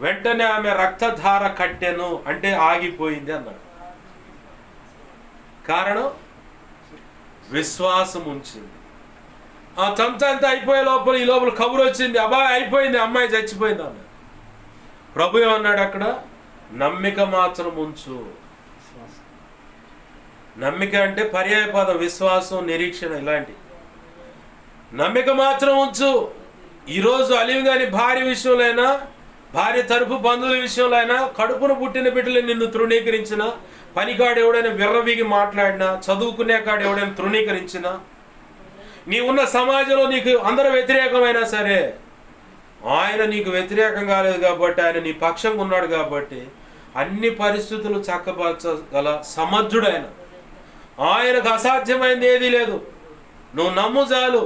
వెంటనే ఆమె రక్తధార కట్టెను, అంటే ఆగిపోయింది అన్నాడు. కారణం విశ్వాసం ఉంచింది. ఆ తంత అంతా అయిపోయే లోపల ఈ లోపల కబురు వచ్చింది, అబ్బాయి అయిపోయింది, అమ్మాయి చచ్చిపోయింది అన్నాడు. ప్రభు ఏమన్నాడు అక్కడ? నమ్మిక మాత్రం ఉంచు. నమ్మిక అంటే పర్యాయ పదం, విశ్వాసం, నిరీక్షణ ఇలాంటి. నమ్మిక మాత్రం ఉంచు. ఈరోజు అలివి గాని భార్య విషయంలో అయినా, భార్య తరపు బంధువుల విషయంలో అయినా, కడుపును పుట్టిన బిడ్డలు నిన్ను తృణీకరించిన, పనికాడు ఎవడైనా విర్రవీగి మాట్లాడినా, చదువుకునే కాడు ఎవడైనా తృణీకరించినా, నీ ఉన్న సమాజంలో నీకు అందరూ వ్యతిరేకమైనా సరే, ఆయన నీకు వ్యతిరేకం కాలేదు కాబట్టి, ఆయన నీ పక్షంగా ఉన్నాడు కాబట్టి అన్ని పరిస్థితులు చక్కపరచగల సమర్థుడైన ఆయనకు అసాధ్యమైంది ఏదీ లేదు. నువ్వు నమ్ము చాలు.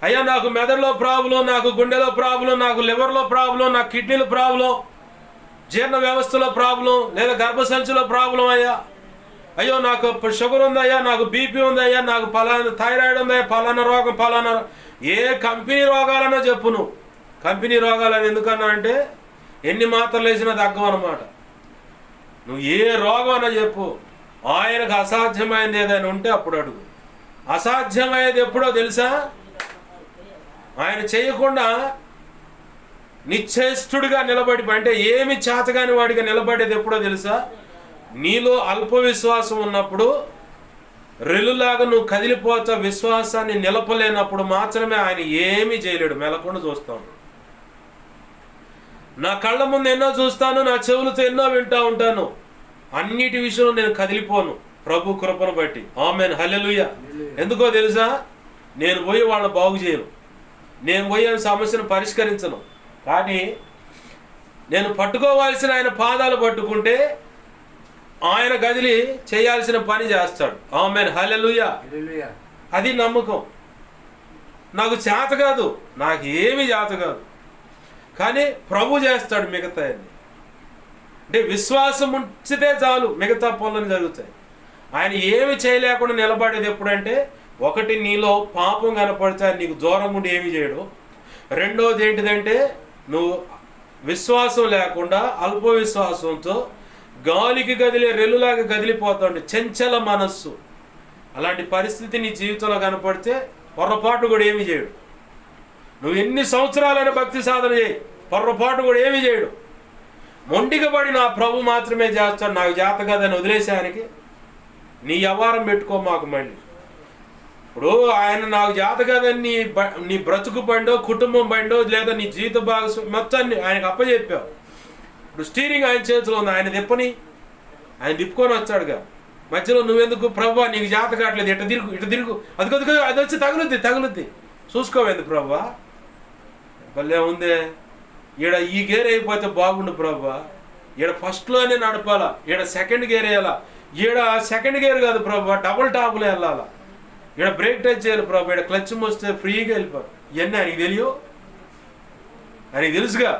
అయ్యా నాకు మెదడులో ప్రాబ్లం, నాకు గుండెలో ప్రాబ్లం, నాకు లివర్లో ప్రాబ్లం, నాకు కిడ్నీలో ప్రాబ్లం, జీర్ణ వ్యవస్థలో ప్రాబ్లం, లేదా గర్భసంచిలో ప్రాబ్లం అయ్యో నాకు షుగర్ ఉందయ్యా, నాకు బీపీ ఉందయ్యా, నాకు పలానా థైరాయిడ్ ఉందయ్యా, పలానా రోగం ఏ కంపెనీ రోగాలన్నా చెప్పు. నువ్వు కంపెనీ రోగాలని ఎందుకన్నా అంటే ఎన్ని మాత్రలు వేసినా తగ్గవన్నమాట. నువ్వు ఏ రోగం అన్నా చెప్పు. ఆయనకు అసాధ్యమైనది ఏదైనా ఉంటే అప్పుడు అడుగు. అసాధ్యమయ్యేది ఎప్పుడో తెలుసా? ఆయన చేయకుండా నిశ్చేష్టుడిగా నిలబడి, అంటే ఏమి చేతగాని వాడిగా నిలబడేది ఎప్పుడో తెలుసా? నీలో అల్ప విశ్వాసం ఉన్నప్పుడు, రెల్లులాగా నువ్వు కదిలిపోతా విశ్వాసాన్ని నిలపలేనప్పుడు మాత్రమే ఆయన ఏమీ చేయలేడు. మెలకుండా చూస్తాను. నా కళ్ళ ముందు ఎన్నో చూస్తాను, నా చెవులతో ఎన్నో వింటూ ఉంటాను. అన్నిటి విషయంలో నేను కదిలిపోను ప్రభు కృపను బట్టి. ఆమేన్, హల్లెలూయా. ఎందుకో తెలుసా? నేను పోయి వాళ్ళని బాగు చేయను, నేను పోయి సమస్యను పరిష్కరించను. కానీ నేను పట్టుకోవాల్సిన ఆయన పాదాలు పట్టుకుంటే ఆయన గదిలి చేయాల్సిన పని చేస్తాడు. ఆమేన్, హల్లెలూయా. అది నమ్మకం. నాకు చేత కాదు, నాకు ఏమీ చేత కాదు, కానీ ప్రభు చేస్తాడు మిగతా అన్ని. అంటే విశ్వాసం ఉంచితే చాలు, మిగతా పనులు జరుగుతాయి. ఆయన ఏమి చేయలేకుండా నిలబడేది ఎప్పుడంటే, ఒకటి నీలో పాపం కనపడితే నీకు దూరం ఉండి ఏమి చేయడు. రెండోది ఏంటిదంటే, నువ్వు విశ్వాసం లేకుండా అల్ప విశ్వాసంతో గాలికి కదిలే రెల్లులాగా కదిలిపోతాడు, చంచల మనస్సు. అలాంటి పరిస్థితి నీ జీవితంలో కనపడితే పొరపాటు కూడా ఏమి చేయడు. నువ్వు ఎన్ని సంవత్సరాలైనా భక్తి సాధన చేయి, పొరపాటు కూడా ఏమి చేయడు. మొండిగా పడి నా ప్రభు మాత్రమే చేస్తాడు, నాకు చేత కదని వదిలేసానికి నీ వ్యవహారం పెట్టుకో మాకు. మళ్ళీ ఇప్పుడు ఆయన నాకు చేత కదని నీ బ్రతుకు బండో, కుటుంబం బండో, లేదా నీ జీవిత భాగస్వామి మొత్తాన్ని ఆయనకు అప్పచెప్పావు. ఇప్పుడు స్టీరింగ్ ఆయన చేతిలో ఉంది, ఆయన తిప్పని, ఆయన తిప్పుకొని వచ్చాడుగా. మధ్యలో నువ్వెందుకు ప్రభు నీకు చేత కావట్లేదు, ఇటు తిరుగు అది వచ్చి తగులుద్ది చూసుకోవేంది ప్రభు? భలే ఉందే, ఈడ ఈ గేర్ అయిపోతే బాగుండు ప్రభు, ఈడ ఫస్ట్లోనే నడపాలా, ఈడ సెకండ్ గేర్ వేయాలా, ఈడ సెకండ్ గేర్ కాదు ప్రభు, డబుల్ టాపులు వెళ్ళాలా, ఈడ బ్రేక్ టచ్ చేయాలి ప్రభు, ఈడ క్లచ్ మోస్తే ఫ్రీగా వెళ్ళిపోరు. ఇవన్నీ ఆయనకి తెలియవు? ఆయనకి తెలుసుగా.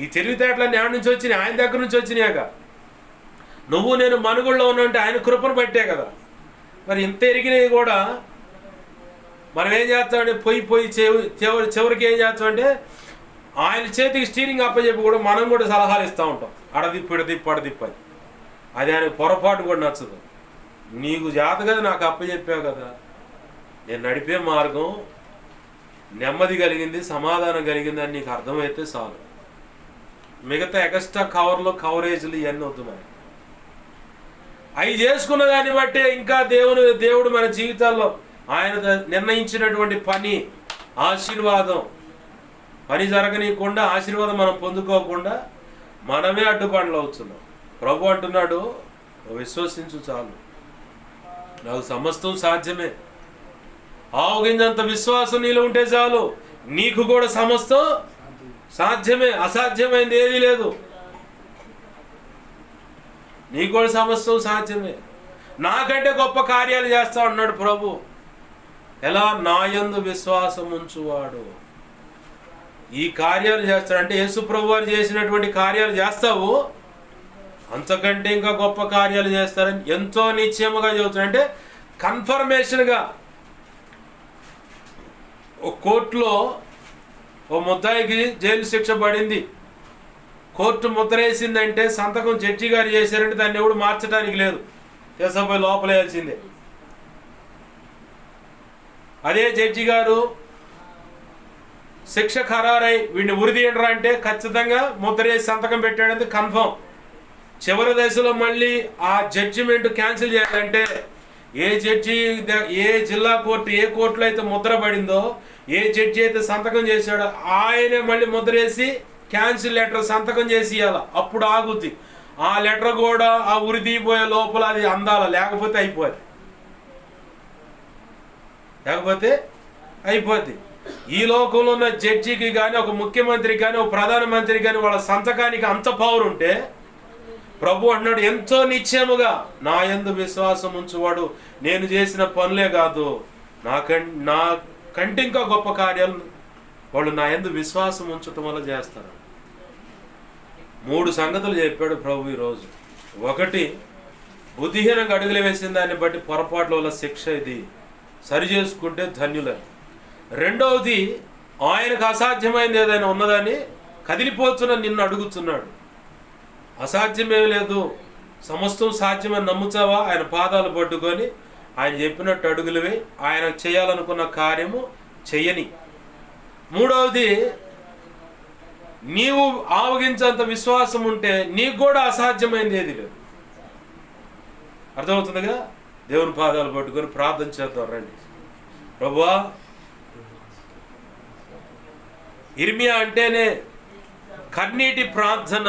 ఈ తెలివితేటలన్నీ ఆడ నుంచి వచ్చినాయి, ఆయన దగ్గర నుంచి వచ్చినాయిగా. నువ్వు నేను మనుగుళ్ళలో ఉన్నావంటే ఆయన కృపను బట్టే కదా. మరి ఇంత ఎరిగినవి కూడా మనం ఏం చేస్తామంటే పోయి చివరికి ఏం చేస్తామంటే ఆయన చేతికి స్టీరింగ్ అప్పచెప్పి కూడా మనం కూడా సలహాలు ఇస్తూ ఉంటాం, అడదిప్పని. అది ఆయనకు పొరపాటు కూడా నచ్చదు. నీకు జాత కదా, నాకు అప్పచెప్పావు కదా, నేను నడిపే మార్గం నెమ్మది కలిగింది, సమాధానం కలిగింది అని నీకు అర్థమైతే చాలు. మిగతా ఎక్స్ట్రా కవరేజ్లు ఇవన్నీ వద్దు. మరి అవి చేసుకున్న దాన్ని బట్టే ఇంకా దేవుడు మన జీవితాల్లో ఆయన నిర్ణయించినటువంటి పని, ఆశీర్వాదం, పని జరగనీయకుండా ఆశీర్వాదం మనం పొందుకోకుండా మనమే అడ్డుపనులు అవుతున్నాం. ప్రభు అంటున్నాడు, విశ్వసించు చాలు, నాకు సమస్తం సాధ్యమే. ఆవగింజంత విశ్వాసం నీలో ఉంటే చాలు, నీకు కూడా సమస్తం సాధ్యమే. అసాధ్యమైంది ఏదీ లేదు. నీకు కూడా సమస్తం సాధ్యమే. నాకంటే గొప్ప కార్యాలు చేస్తా అన్నాడు ప్రభు. ఎలా? నా యందు విశ్వాసం ఉంచువాడు ఈ కార్యాలు చేస్తాడు. అంటే యేసు ప్రభు వారు చేసినటువంటి కార్యాలు చేస్తావు, అంతకంటే ఇంకా గొప్ప కార్యాలు చేస్తారని ఎంతో నిశ్చయముగా చెబుతాడు. అంటే కన్ఫర్మేషన్గా. ఒక కోర్టులో ఓ ముద్దాయికి జైలు శిక్ష పడింది. కోర్టు ముద్రేసిందంటే, సంతకం జడ్జి గారు చేశారంటే దాన్ని ఎవడు మార్చడానికి లేదు, తీసుకుపోయి లోపలేయాల్సిందే. అదే జడ్జి గారు శిక్ష ఖరారై వీడిని ఉరిదీయడరా అంటే ఖచ్చితంగా ముద్రేసి సంతకం పెట్టాడంటే కన్ఫర్మ్. చివరి దశలో మళ్ళీ ఆ జడ్జిమెంట్ క్యాన్సిల్ చేయాలంటే ఏ జిల్లా కోర్టు ఏ కోర్టులో అయితే ముద్ర పడిందో, ఏ జడ్జి అయితే సంతకం చేశాడో ఆయనే మళ్ళీ ముద్రేసి క్యాన్సిల్ లెటర్ సంతకం చేసి ఇవ్వాలి. అప్పుడు ఆగుద్ది. ఆ లెటర్ కూడా ఆ ఉరిదీపోయే లోపల అది అందాల, లేకపోతే అయిపోద్ది. ఈ లోకంలో ఉన్న జడ్జికి కానీ, ఒక ముఖ్యమంత్రికి కానీ, ఒక ప్రధానమంత్రికి కానీ వాళ్ళ సంతకానికి అంత పవర్ ఉంటే, ప్రభు అన్నాడు ఎంతో నిశ్చయముగా నా యందు విశ్వాసం ఉంచువాడు నేను చేసిన పనులే కాదు, నా కంటే ఇంకా గొప్ప కార్యాలు వాళ్ళు నా యందు విశ్వాసం ఉంచటం వల్ల చేస్తారు. 3 సంగతులు చెప్పాడు ప్రభు ఈరోజు. 1, బుద్ధిహీనంగా అడుగులు వేసిన దాన్ని బట్టి పొరపాట్ల వల్ల శిక్ష, ఇది సరి చేసుకుంటే ధన్యులే. 2వది, ఆయనకు అసాధ్యమైంది ఏదైనా ఉన్నదని కదిలిపోతున్న నిన్ను అడుగుతున్నాడు. అసాధ్యమేమి లేదు, సమస్తం సాధ్యమని నమ్ముతావా? ఆయన పాదాలు పట్టుకొని ఆయన చెప్పినట్టు అడుగులువే, ఆయన చేయాలనుకున్న కార్యము చెయ్యని. 3వది, నీవు ఆవగించేంత విశ్వాసం ఉంటే నీకు కూడా అసాధ్యమైంది ఏది లేదు. అర్థమవుతుందిగా? దేవుని పాదాలు పట్టుకొని ప్రార్థన చేద్దాం రండి. ప్రభువా, ఇర్మియా అంటేనే కన్నీటి ప్రార్థన.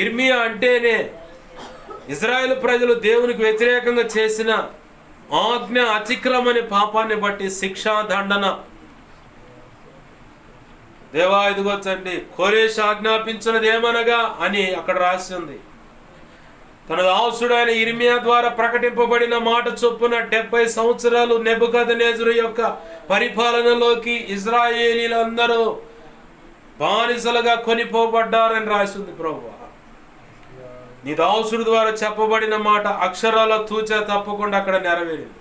ఇర్మియా అంటేనే ఇజ్రాయేలు ప్రజలు దేవునికి వ్యతిరేకంగా చేసిన ఆజ్ఞ అతిక్రమణ పాపాన్ని బట్టి శిక్షా దండన. దేవా ఇదిగొచ్చండి, కోరేష్ ఆజ్ఞాపించినది ఏమనగా అని అక్కడ రాసి ఉంది. తన దాసుడైన ఇర్మియా ద్వారా ప్రకటింపబడిన మాట చొప్పున 70 సంవత్సరాలు నెబుకద్నెజరు యొక్క పరిపాలనలోకి ఇజ్రాయేలీలందరూ బానిసలుగా కొనిపోబడ్డారని రాసింది. ప్రభువా, నీ దాసుడు ద్వారా చెప్పబడిన మాట అక్షరాల తూచా తప్పకుండా అక్కడ నెరవేరింది.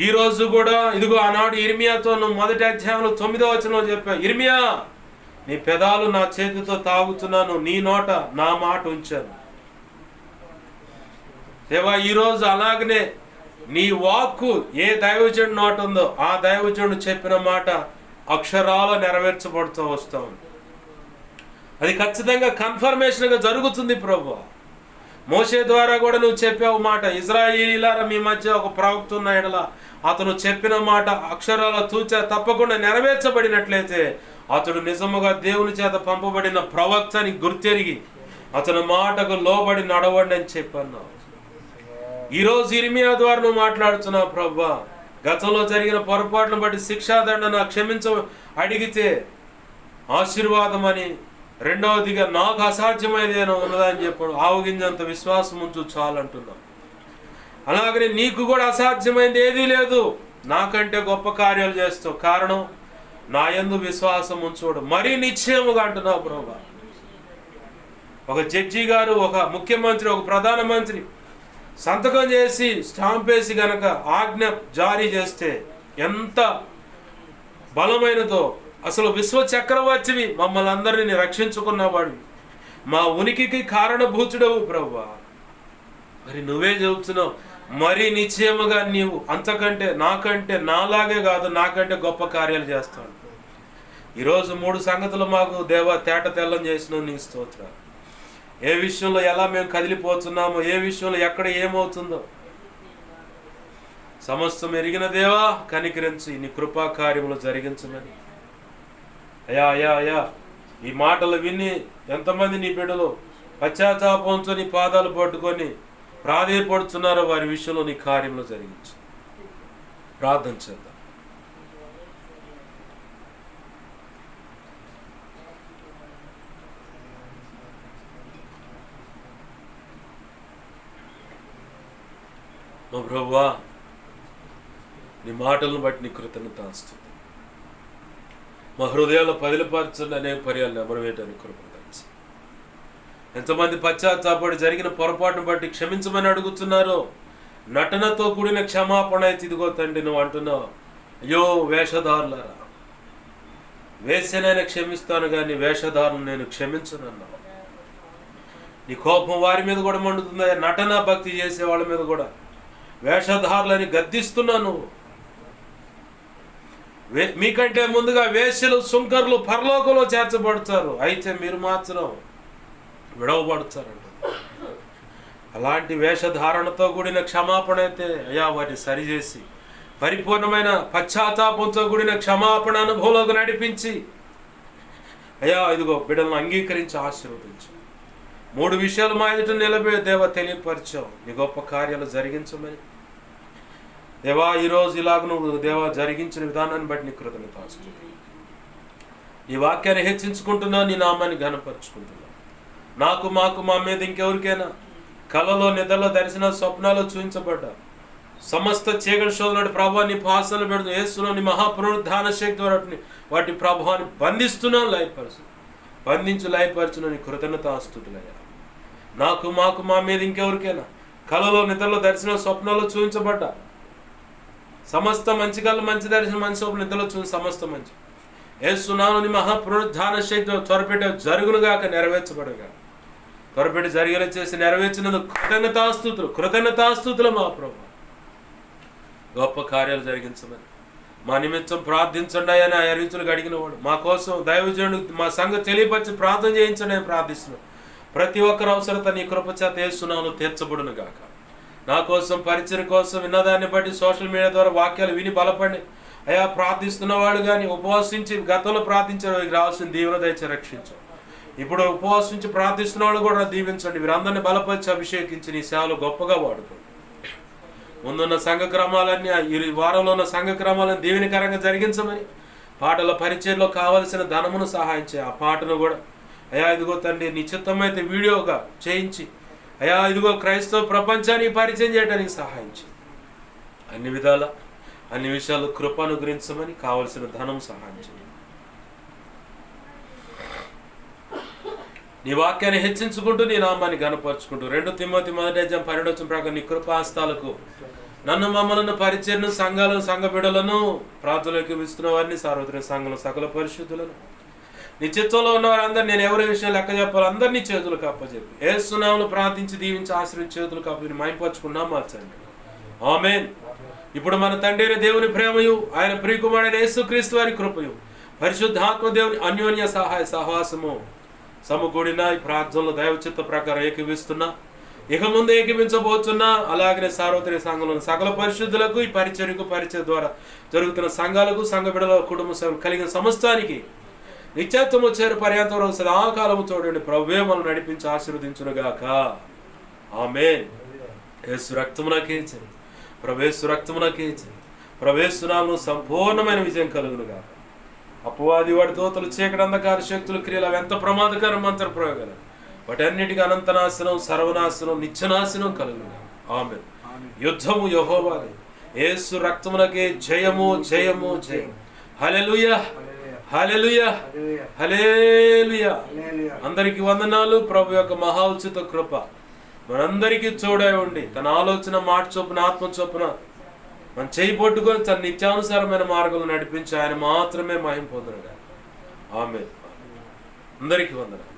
ఈ రోజు కూడా ఇదిగో ఆనాడు ఇర్మియాతో నువ్వు 1వ అధ్యాయంలో 9వ వచనంలో చెప్పావు, ఇర్మియా నీ పెదాలు నా చేతితో తాగుతున్నాను, నీ నోట నా మాట ఉంచాను. దేవా, ఈరోజు అలాగనే నీ వాక్కు ఏ దైవజనుడి నోట ఉందో ఆ దైవజనుడు చెప్పిన మాట అక్షరాల నెరవేర్చబడుతూ వస్తాం. అది ఖచ్చితంగా కన్ఫర్మేషన్గా జరుగుతుంది ప్రభువా. మోషే ద్వారా కూడా నువ్వు చెప్పావు మాట, ఇజ్రాయేలీలారా మీ మధ్య ఒక ప్రవక్త ఉన్న ఎడల అతను చెప్పిన మాట అక్షరాల తూచా తప్పకుండా నెరవేర్చబడినట్లయితే అతడు నిజముగా దేవుని చేత పంపబడిన ప్రవక్త అని గుర్తెరిగి అతని మాటకు లోబడి నడవండి అని చెప్పన్నావు. ఈరోజు ఇర్మియా ద్వారా నువ్వు మాట్లాడుతున్నావు ప్రభువా. గతంలో జరిగిన పొరపాట్లను బట్టి శిక్షాదండన క్షమించ అడిగితే ఆశీర్వాదం అని, 2వదిగా నాకు అసాధ్యమైనదేనా ఉన్నదా అని చెప్పాడు. ఆవగింజంత విశ్వాసం ఉంచు చాలు అంటున్నావు. అలాగనే నీకు కూడా అసాధ్యమైనది ఏదీ లేదు, నాకంటే గొప్ప కార్యాలు చేస్తావు. కారణం నా యందు విశ్వాసం ఉంచోడు. మరీ నిశ్చయముగా అంటున్నావు ప్రభువా. ఒక జడ్జి గారు, ఒక ముఖ్యమంత్రి, ఒక ప్రధానమంత్రి సంతకం చేసి స్టాంప్ వేసి గనక ఆజ్ఞ జారీ చేస్తే ఎంత బలమైనదో. అసలు విశ్వ చక్రవర్తివి, మమ్మల్ని అందరినీ రక్షించుకున్నవాడు, మా ఉనికికి కారణభూతుడవు ప్రభువా. మరి నువ్వే చెబుతున్నావు, మరీ నిశ్చయముగా నీవు అంతకంటే నాకంటే నాలాగే కాదు నాకంటే గొప్ప కార్యాలు చేస్తావు. ఈరోజు 3 సంగతులు మాకు దేవా తేట తెల్లం చేసినావు, నీ స్తోత్రాలు. ఏ విషయంలో ఎలా మేము కదిలిపోతున్నామో, ఏ విషయంలో ఎక్కడ ఏమవుతుందో సమస్తం ఎరిగిన దేవా కనికరించి నీ కృపా కార్యములు జరిగించమని. అయ్యా అయ్యా అయ్యా ఈ మాటలు విని ఎంతమంది నీ బిడ్డలు పశ్చాత్తాపంతో నీ పాదాలు పట్టుకొని ప్రాధేయపడుతున్నారో వారి విషయంలో నీ కార్యములు జరిగించు. ప్రార్థన చేద్దాం. మా ప్రభువా, నీ మాటలను బట్టి నీ కృతజ్ఞతాస్తుతి. మా హృదయాల్లో పదిలపరచండి, అనేక పర్యాలు నెమరవేయటానికి కృప దయచేయండి. ఎంతమంది పశ్చాత్తాపడి జరిగిన పొరపాటును బట్టి క్షమించమని అడుగుతున్నారో, నటనతో కూడిన క్షమాపణ అయితే ఇదిగో తండ్రి నువ్వు అంటున్నావు. అయ్యో వేషధారులారా, వేసేనైనా క్షమిస్తాను కానీ వేషధారులు నేను క్షమించనన్నావు. నీ కోపం వారి మీద కూడా మండుతుందా? నటన భక్తి చేసే వాళ్ళ మీద కూడా వేషధారులని గద్దిస్తున్నాను. మీకంటే ముందుగా వేశ్యలు సుంకర్లు పరలోకంలో చేర్చబడతారు, అయితే మీరు మాత్రం విడవబడతారంట. అలాంటి వేషధారణతో కూడిన క్షమాపణ అయితే అయ్యా వాటిని సరిచేసి పరిపూర్ణమైన పశ్చాత్తాపంతో కూడిన క్షమాపణ అనుభవంలోకి నడిపించి అయ్యా ఇదిగో బిడ్డలను అంగీకరించి ఆశీర్వదించు. 3 విషయాలు మా ఎదుట నిలబెట్టి దేవా తెలియపరిచావు, నీ గొప్ప కార్యాలు జరిగించమని. దేవా ఈరోజు ఇలాగ నువ్వు దేవా జరిగించిన విధానాన్ని బట్టి నీ కృతజ్ఞతాస్తుతి. నీ వాక్యాన్ని హెచ్చించుకుంటున్నావు, నీ నామాన్ని ఘనపరుచుకుంటున్నావు. నాకు మాకు మా మీద ఇంకెవరికైనా కలలో నిద్రలో దర్శన స్వప్నాలు చూపించబడ్డా సమస్త చీకటి శోధన ప్రభావాన్ని పాసలు పెడుతూ యేసులో నీ మహాపునరుద్ధాన శక్తి వాటి ప్రభావాన్ని బంధిస్తున్నాను, బంధించు లయపరచును నీ కృతజ్ఞతాస్తుతులయ్యా. నాకు మాకు మా మీద ఇంకెవరికైనా కలలో నిద్రలో దర్శన స్వప్నాలు చూపించబడ్డా సమస్త మంచి కళ్ళు మంచి దర్శనం మంచి స్వప్న నిద్రలో చూసి సమస్త మంచి యేసునామమున నీ మహాపునరుద్ధాన శక్తి త్వరపెట్టి జరుగునుగాక, నెరవేర్చబడుగా. త్వరపెట్టి జరిగేలా చేసి నెరవేర్చినందుకు కృతజ్ఞతాస్తుతులు మా ప్రభు. గొప్ప కార్యాలు జరిగించమని మా నిమిత్తం ప్రార్థించండి అని ఆ రీతులకు అడిగిన వాడు మా కోసం దైవజనుడు మా సంఘం తెలియపరిచి ప్రార్థన చేయించండి అని ప్రార్థిస్తున్నాడు. ప్రతి ఒక్కరి అవసరత నీ కృపచేత యేసునామమున తీర్చబడును గాక. నా కోసం పరిచయం కోసం విన్నదాన్ని బట్టి సోషల్ మీడియా ద్వారా వాక్యాలు విని బలపడి అయ్యా ప్రార్థిస్తున్న వాళ్ళు కానీ ఉపవాసించి గతంలో ప్రార్థించిన వారికి రావాల్సిన దీవెన దయచేసి రక్షించు. ఇప్పుడు ఉపవాసించి ప్రార్థిస్తున్న వాళ్ళు కూడా దీవించండి. వీరందరినీ బలపరిచి అభిషేకించి నీ సేవలు గొప్పగా వాడుకోండి. ముందున్న సంఘక్రమాలన్నీ ఈ వారంలో ఉన్న సంఘక్రమాలను దీవెనకరంగా జరిగించమని, పాటల పరిచయంలో కావలసిన ధనమును సహాయం చేయ. ఆ పాటను కూడా అయ్యా ఇదిగో తండ్రి నీ చిత్తమైతే వీడియోగా చేయించి అయ్యా ఇదిగో క్రైస్తవ ప్రపంచానికి పరిచయం చేయడానికి సహాయం చేయి. అన్ని విధాల అన్ని విషయాలు కృప అనుగ్రహించమని, కావలసిన ధనం సహాయం చేయి. నీ వాక్యాన్ని హెచ్చించుకుంటూ నీ నామాన్ని ఘనపరుచుకుంటూ 2 తిమోతి 1:12 ప్రకారం నీ కృపాస్తాలకు నన్ను మమ్మలను పరిచయను సంఘాలను సంఘ బిడ్డలను ప్రార్థనలోకి ఇస్తున్న వారిని సార్వత్రిక సంఘంలో సకల పరిశుద్ధులను నీ చిత్తంలో ఉన్న వారందరూ నేను ఎవరి విషయం లెక్క చెప్పాలో అందరినీ చేతులకు అప్పచెప్పి యేసు నామములో ప్రార్థించి దీవించి ఆశ్రయించి చేతులకు అప్పని మైంపరచుకున్నాం మార్చండి. ఆమేన్. ఇప్పుడు మన తండ్రి దేవుని ప్రేమయు ఆయన ప్రియకుమారుడైన యేసుక్రీస్తు వారి కృపయు పరిశుద్ధాత్మ దేవుని అన్యోన్య సహాయ సహవాసము సమకూడిన ఈ ప్రార్థనలో దైవచిత్త ప్రకారం ఏకీవిస్తున్నా, ఇక ముందు ఏకీవించబోతున్నా. అలాగనే సార్వత్రిక సంఘంలో సకల పరిశుద్ధులకు ఈ పరిచయ ద్వారా జరుగుతున్న సంఘాలకు సంఘ బిడ్డల కుటుంబ సభ్యులు కలిగిన సమస్తానికి నిత్యత్వము చేరు పర్యంతరం సదాకాలము చూడండి. ప్రభువే మనల్ని నడిపించి ఆశీర్వదించునుగాక. ఆమేన్. యేసు రక్తమునకే ప్రవేశు రక్తమునకే ప్రవేశునామమున సంపూర్ణమైన విజయం కలుగునుగాక. అపవాది వాడి దూతలు చీకటి అంధకార శక్తులు క్రియలు అవి ఎంత ప్రమాదకరం మంత్ర ప్రయోగాలు వాటన్నిటికీ అనంత నాశనం సర్వనాశనం నిత్యనాశనం కలుగునుగాక. ఆమేన్. యుద్ధము యెహోవాదే. యేసు రక్తమునకే జయము జయము జయం. హల్లెలూయా హల్లెలూయా హల్లెలూయా. అందరికీ వందనాలు. ప్రభు యొక్క మహా ఉచిత కృప మనందరికీ తోడై ఉండి తన ఆలోచన మాట చొప్పున ఆత్మ చొప్పున మనం చేయి పట్టుకొని తన నిత్యానుసారమైన మార్గంలో నడిపించి ఆయన మాత్రమే మహిమ పొందునుగాక. ఆమేన్. అందరికీ వందనాలు.